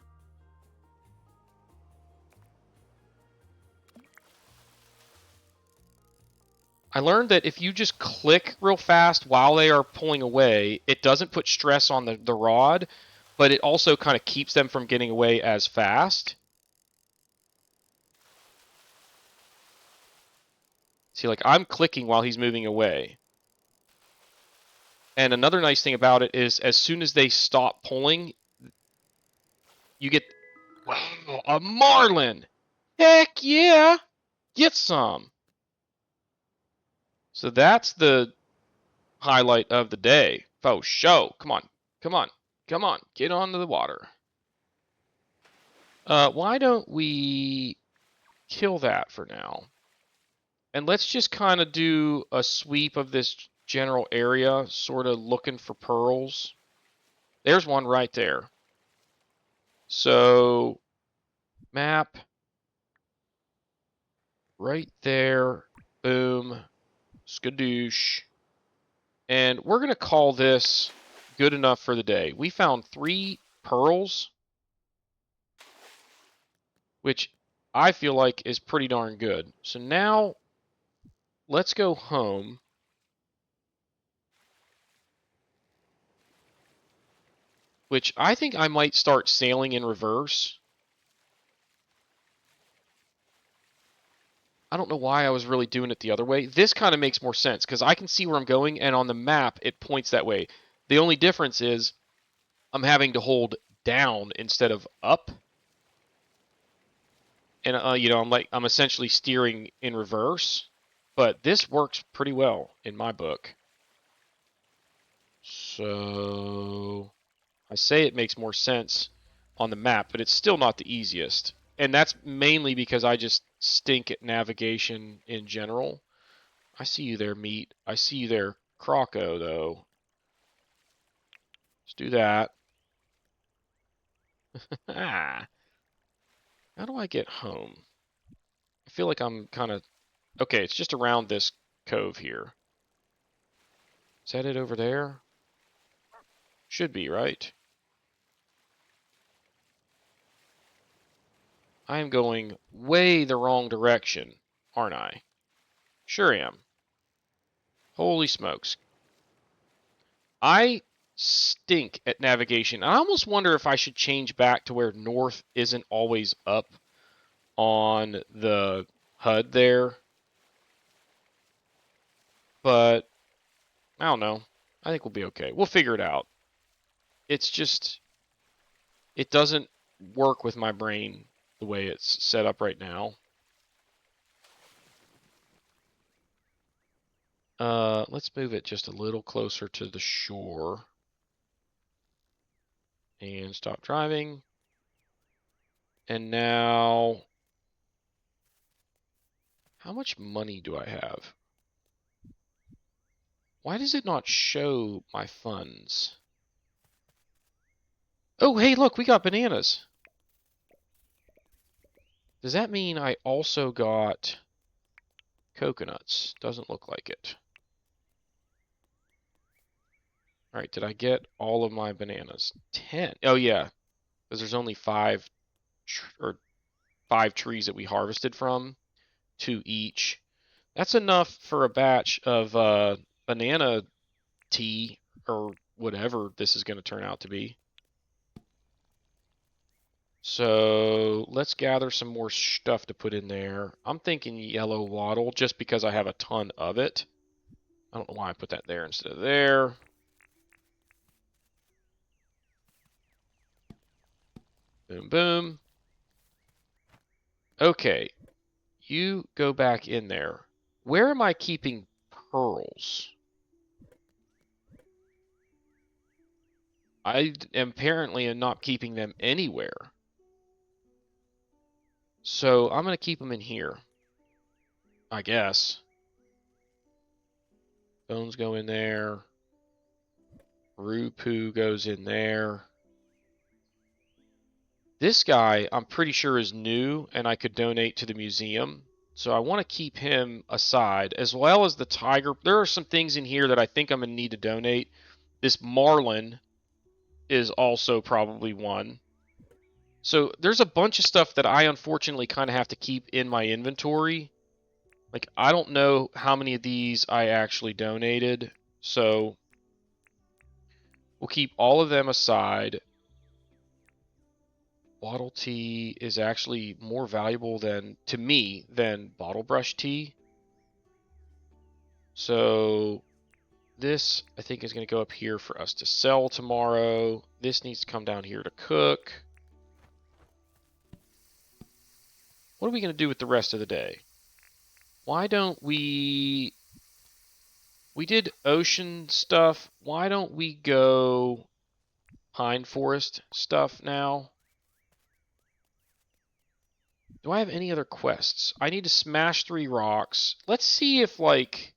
I learned that if you just click real fast while they are pulling away, it doesn't put stress on the rod, but it also kind of keeps them from getting away as fast. See, like, I'm clicking while he's moving away. And another nice thing about it is as soon as they stop pulling, you get... Wow, a marlin! Heck yeah! Get some! So that's the highlight of the day. Faux show. Come on. Come on. Come on. Get onto the water. Why don't we kill that for now? And let's just kind of do a sweep of this general area, sort of looking for pearls. There's one right there. So, map. Right there. Boom. Skadoosh. And we're going to call this good enough for the day. We found 3 pearls, which I feel like is pretty darn good. So now let's go home. Which I think I might start sailing in reverse. I don't know why I was really doing it the other way. This kind of makes more sense because I can see where I'm going, and on the map it points that way. The only difference is I'm having to hold down instead of up, and I'm essentially steering in reverse. But this works pretty well in my book. So I say it makes more sense on the map, but it's still not the easiest. And that's mainly because I just stink at navigation in general. I see you there, Meat. I see you there, Croco, though. Let's do that. How do I get home? I feel like I'm kind of... Okay, it's just around this cove here. Is that it over there? Should be, right? I am going way the wrong direction, aren't I? Sure am. Holy smokes. I stink at navigation. I almost wonder if I should change back to where north isn't always up on the HUD there. But I don't know. I think we'll be okay. We'll figure it out. It's just, it doesn't work with my brain the way it's set up right now. Let's move it just a little closer to the shore. And stop driving. And now, how much money do I have? Why does it not show my funds? Oh, hey, look, we got bananas. Does that mean I also got coconuts? Doesn't look like it. All right, did I get all of my bananas? 10. Oh, yeah, because there's only 5 trees that we harvested from, 2 each. That's enough for a batch of banana tea or whatever this is going to turn out to be. So let's gather some more stuff to put in there. I'm thinking yellow wattle just because I have a ton of it. I don't know why I put that there instead of there. Boom, boom. Okay, you go back in there. Where am I keeping pearls? I apparently am not keeping them anywhere. So I'm going to keep them in here, I guess. Bones go in there. Rupoo goes in there. This guy, I'm pretty sure, is new, and I could donate to the museum. So I want to keep him aside, as well as the tiger. There are some things in here that I think I'm going to need to donate. This marlin is also probably one. So there's a bunch of stuff that I unfortunately kind of have to keep in my inventory. Like, I don't know how many of these I actually donated. So we'll keep all of them aside. Wattle tea is actually more valuable to me than bottle brush tea. So this, I think, is going to go up here for us to sell tomorrow. This needs to come down here to cook. What are we going to do with the rest of the day? Why don't we did ocean stuff. Why don't we go pine forest stuff now? Do I have any other quests? I need to smash 3 rocks. Let's see if, like,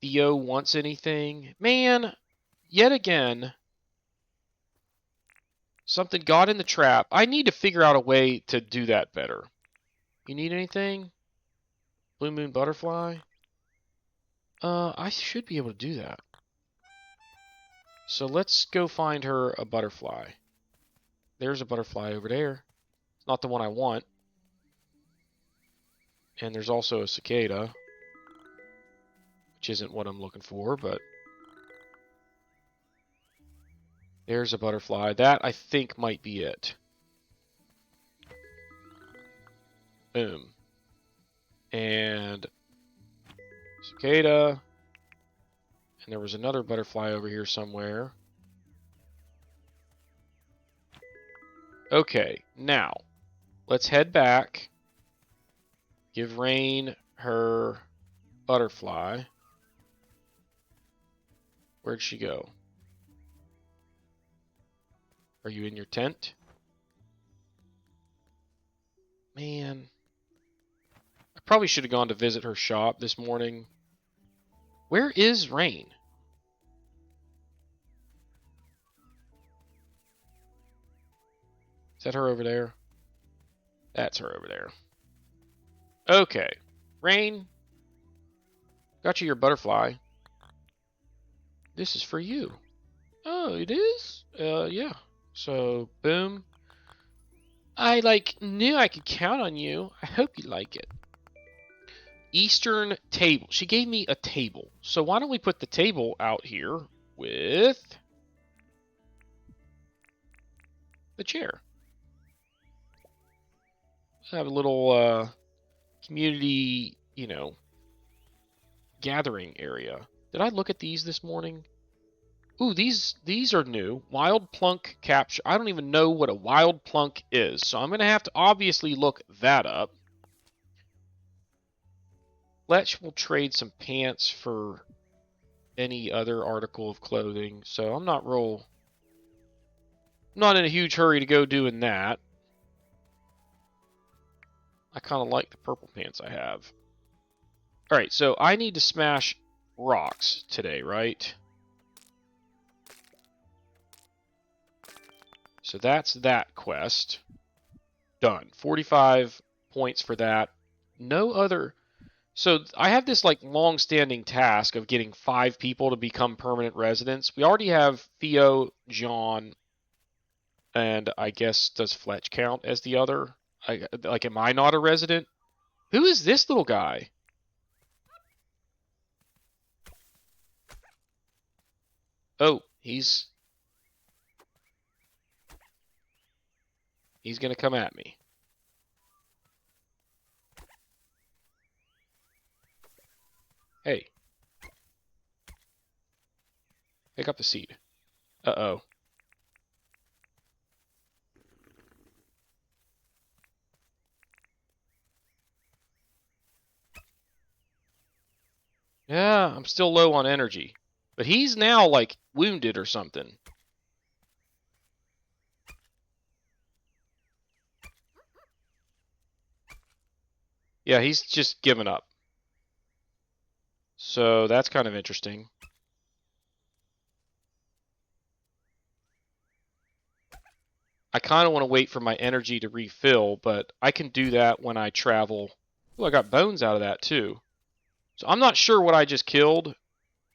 Theo wants anything. Man, yet again, something got in the trap. I need to figure out a way to do that better. You need anything? Blue Moon Butterfly? I should be able to do that. So let's go find her a butterfly. There's a butterfly over there. It's not the one I want. And there's also a cicada, which isn't what I'm looking for, but there's a butterfly. That, I think, might be it. Boom. And cicada. And there was another butterfly over here somewhere. Okay, now, let's head back. Give Rain her butterfly. Where'd she go? Are you in your tent? Man. I probably should have gone to visit her shop this morning. Where is Rain? Is that her over there? That's her over there. Okay. Rain. Got you your butterfly. This is for you. Oh, it is? Yeah. So, boom. I, knew I could count on you. I hope you like it. Eastern table. She gave me a table. So why don't we put the table out here with the chair? Have a little community, gathering area. Did I look at these this morning? Ooh, these are new. Wild plunk capture. I don't even know what a wild plunk is, so I'm going to have to obviously look that up. Let's will trade some pants for any other article of clothing, so I'm not in a huge hurry to go doing that. I kind of like the purple pants I have. Alright, so I need to smash rocks today, right? So that's that quest. Done. 45 points for that. No other... So I have this long-standing task of getting 5 people to become permanent residents. We already have Theo, John, and I guess does Fletch count as the other? Am I not a resident? Who is this little guy? Oh, he's gonna come at me. Hey. Pick up the seed. Uh-oh. Yeah, I'm still low on energy. But he's now, wounded or something. Yeah, he's just given up. So that's kind of interesting. I kind of want to wait for my energy to refill, but I can do that when I travel. Oh, I got bones out of that too. So I'm not sure what I just killed.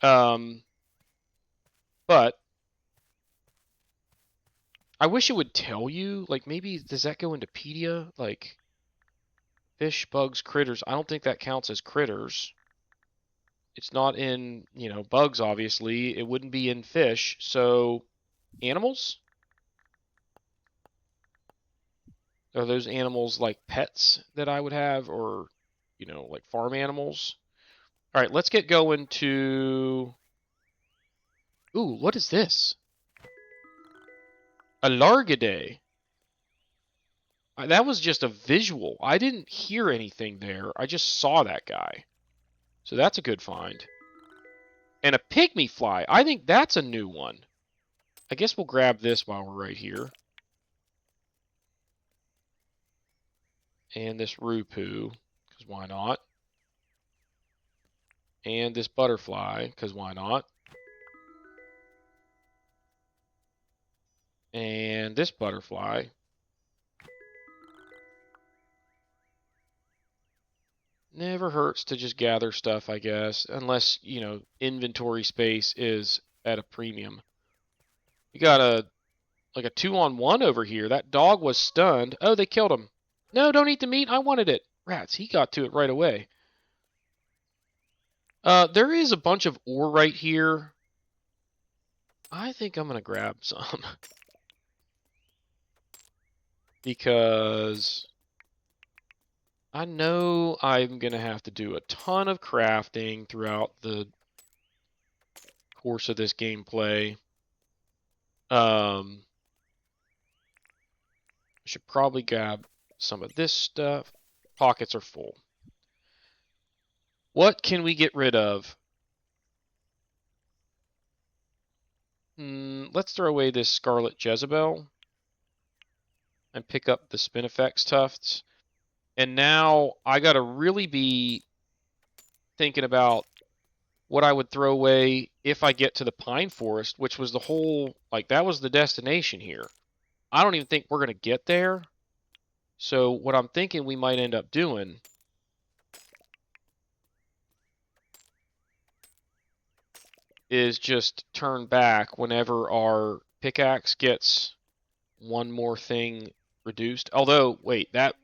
But I wish it would tell you. Maybe does that go into Pedia? Fish, bugs, critters. I don't think that counts as critters. It's not in, bugs, obviously. It wouldn't be in fish. So, animals? Are those animals pets that I would have, or, farm animals? All right, let's get going to... Ooh, what is this? A Largidae. That was just a visual. I didn't hear anything there. I just saw that guy. So that's a good find. And a pygmy fly. I think that's a new one. I guess we'll grab this while we're right here. And this rupoo, because why not? And this butterfly, because why not? And this butterfly. Never hurts to just gather stuff, I guess. Unless, inventory space is at a premium. You got like a 2-on-1 over here. That dog was stunned. Oh, they killed him. No, don't eat the meat. I wanted it. Rats, he got to it right away. There is a bunch of ore right here. I think I'm going to grab some. Because I know I'm going to have to do a ton of crafting throughout the course of this gameplay. I should probably grab some of this stuff. Pockets are full. What can we get rid of? Let's throw away this Scarlet Jezebel and pick up the Spinifex tufts. And now I got to really be thinking about what I would throw away if I get to the Pine Forest, which was the whole, like, that was the destination here. I don't even think we're going to get there. So what I'm thinking we might end up doing is just turn back whenever our pickaxe gets one more thing reduced. Although, wait, that's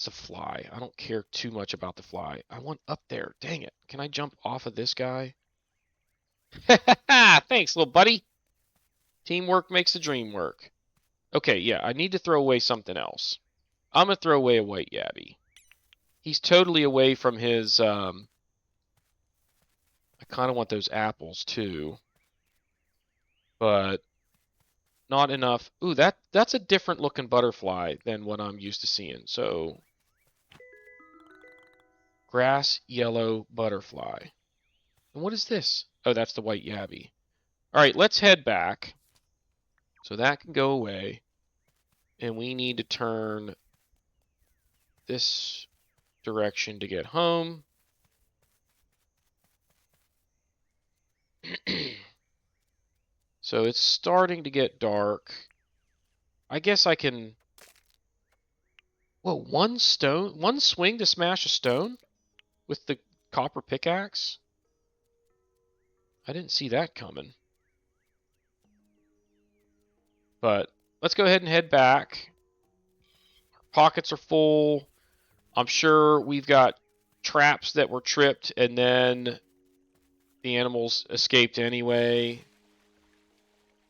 a fly. I don't care too much about the fly. I want up there. Dang it. Can I jump off of this guy? Thanks, little buddy. Teamwork makes the dream work. Okay, yeah, I need to throw away something else. I'm going to throw away a white yabby. He's totally away from his, I kind of want those apples, too. But not enough. Ooh, that's a different looking butterfly than what I'm used to seeing. So, grass yellow butterfly. And what is this? Oh, that's the white yabby. All right, let's head back. So that can go away. And we need to turn this direction to get home. So it's starting to get dark. I guess I can... Whoa, one swing to smash a stone? With the copper pickaxe? I didn't see that coming. But let's go ahead and head back. Pockets are full. I'm sure we've got traps that were tripped and then the animals escaped anyway.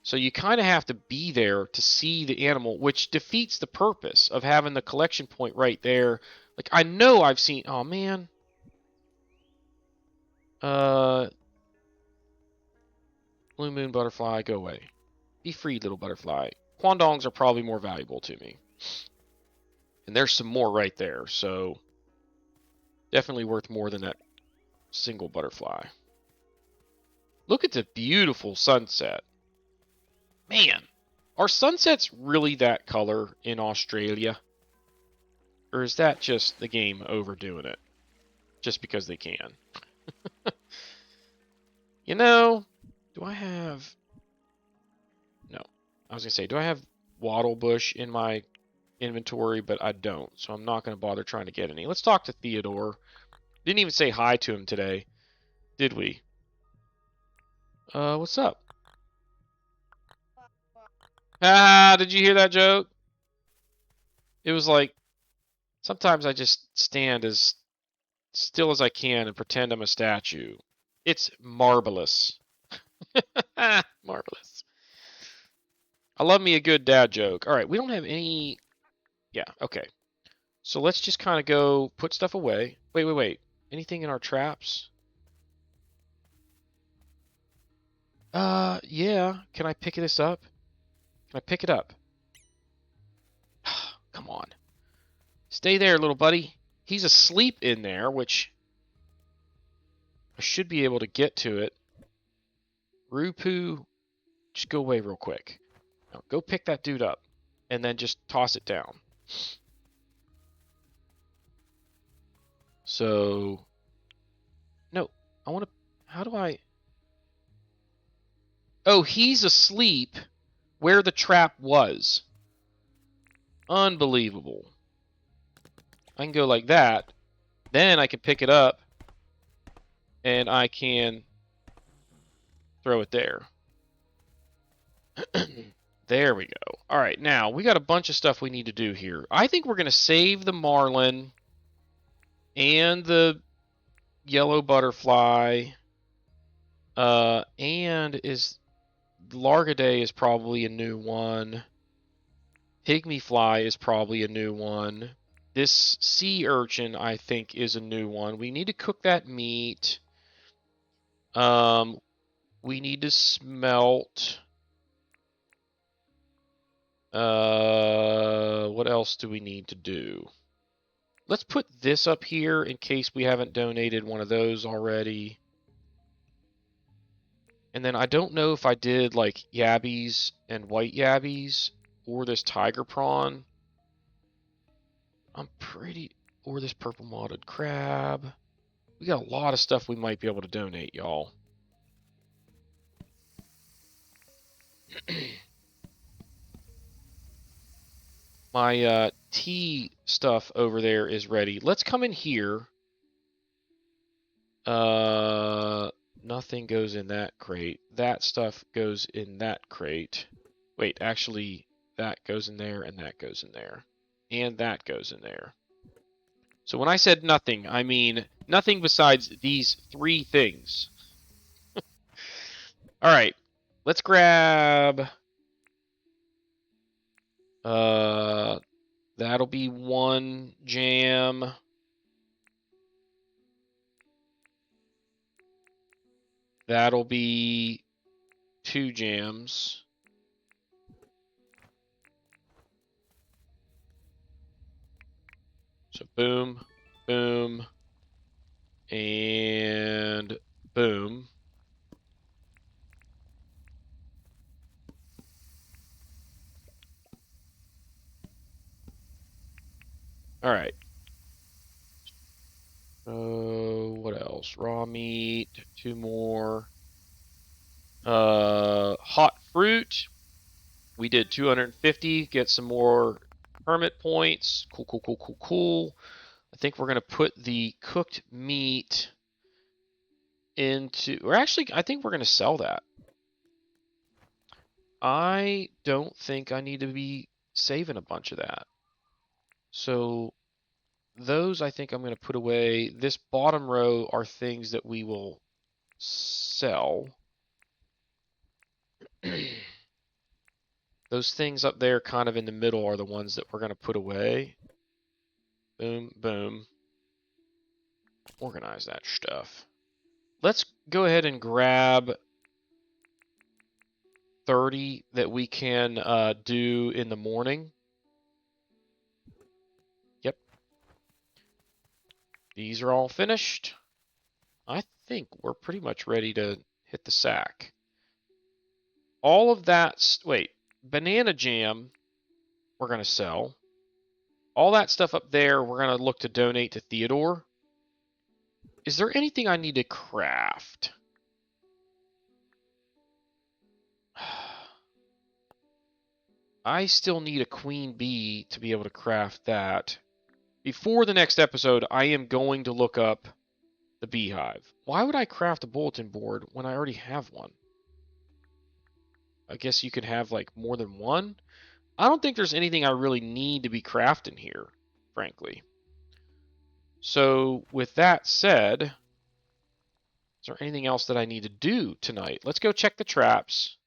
So you kind of have to be there to see the animal, which defeats the purpose of having the collection point right there. Like, I know I've seen... Oh, man. Blue moon butterfly, go away. Be free, little butterfly. Quandongs are probably more valuable to me. And there's some more right there, so... Definitely worth more than that single butterfly. Look at the beautiful sunset. Man, are sunsets really that color in Australia? Or is that just the game overdoing it? Just because they can. You know, do I have... No. I was going to say, do I have wattle bush in my inventory? But I don't, so I'm not going to bother trying to get any. Let's talk to Theodore. Didn't even say hi to him today, did we? What's up? Ah, did you hear that joke? It was like, sometimes I just stand as still as I can and pretend I'm a statue. It's marvelous. Marvelous. I love me a good dad joke. All right, we don't have any... Yeah, okay. So let's just kind of go put stuff away. Wait. Anything in our traps? Yeah. Can I pick this up? Can I pick it up? Come on. Stay there, little buddy. He's asleep in there, which I should be able to get to it. Rupu, just go away real quick. Now, go pick that dude up, and then just toss it down. So, no, I want to, how do I... Oh, he's asleep where the trap was. Unbelievable. I can go like that. Then I can pick it up. And I can throw it there. There we go. All right, now we got a bunch of stuff we need to do here. I think we're going to save the marlin and the yellow butterfly. And is Largaday is probably a new one. Pygmy fly is probably a new one. This sea urchin, I think, is a new one. We need to cook that meat. We need to smelt. What else do we need to do? Let's put this up here in case we haven't donated one of those already. And then I don't know if I did like yabbies and white yabbies or this tiger prawn. Or this purple mottled crab. We got a lot of stuff we might be able to donate, y'all. My tea stuff over there is ready. Let's come in here. Nothing goes in that crate. That stuff goes in that crate. Wait, actually, that goes in there, and that goes in there. And that goes in there. So when I said nothing, I mean nothing besides these 3 things. All right, let's grab... that'll be 1 jam. That'll be 2 jams. So boom, boom, and boom. All right. What else? Raw meat, 2 more. Hot fruit. We did 250. Get some more permit points. Cool, cool, cool, cool, cool. I think we're gonna put the cooked meat into. Or actually, I think we're gonna sell that. I don't think I need to be saving a bunch of that. So those I think I'm going to put away. This bottom row are things that we will sell. Those things up there kind of in the middle are the ones that we're going to put away. Boom, boom. Organize that stuff. Let's go ahead and grab 30 that we can do in the morning. Yep. These are all finished. I think we're pretty much ready to hit the sack. All of that, wait, banana jam we're going to sell. All that stuff up there we're going to look to donate to Theodore. Is there anything I need to craft? I still need a queen bee to be able to craft that. Before the next episode, I am going to look up the beehive. Why would I craft a bulletin board when I already have one? I guess you could have like more than one. I don't think there's anything I really need to be crafting here, frankly. So with that said, is there anything else that I need to do tonight? Let's go check the traps.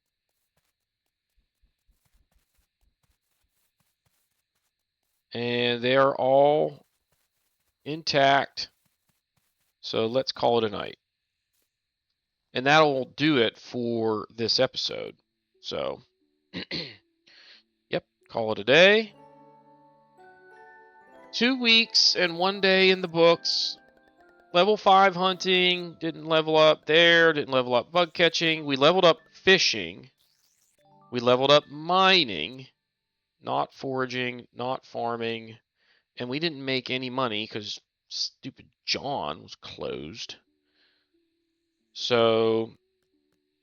And they are all intact. So let's call it a night. And that'll do it for this episode. So, yep, call it a day. 2 weeks and 1 day in the books. Level 5 hunting, didn't level up there, didn't level up bug catching. We leveled up fishing. We leveled up mining, not foraging, not farming. And we didn't make any money because stupid John was closed. So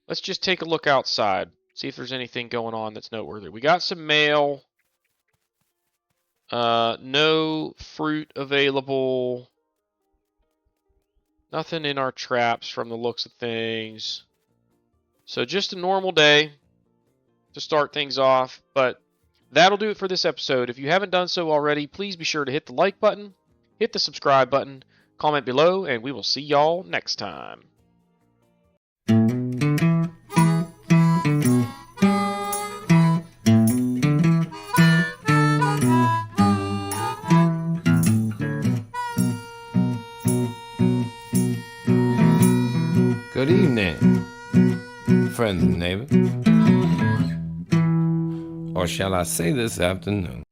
let's just take a look outside, see if there's anything going on that's noteworthy. We got some mail. No fruit available. Nothing in our traps from the looks of things. So just a normal day. to start things off. But that'll do it for this episode. If you haven't done so already, please be sure to hit the like button, hit the subscribe button, comment below, and we will see y'all next time. Good evening, friends and neighbors. Or shall I say this afternoon?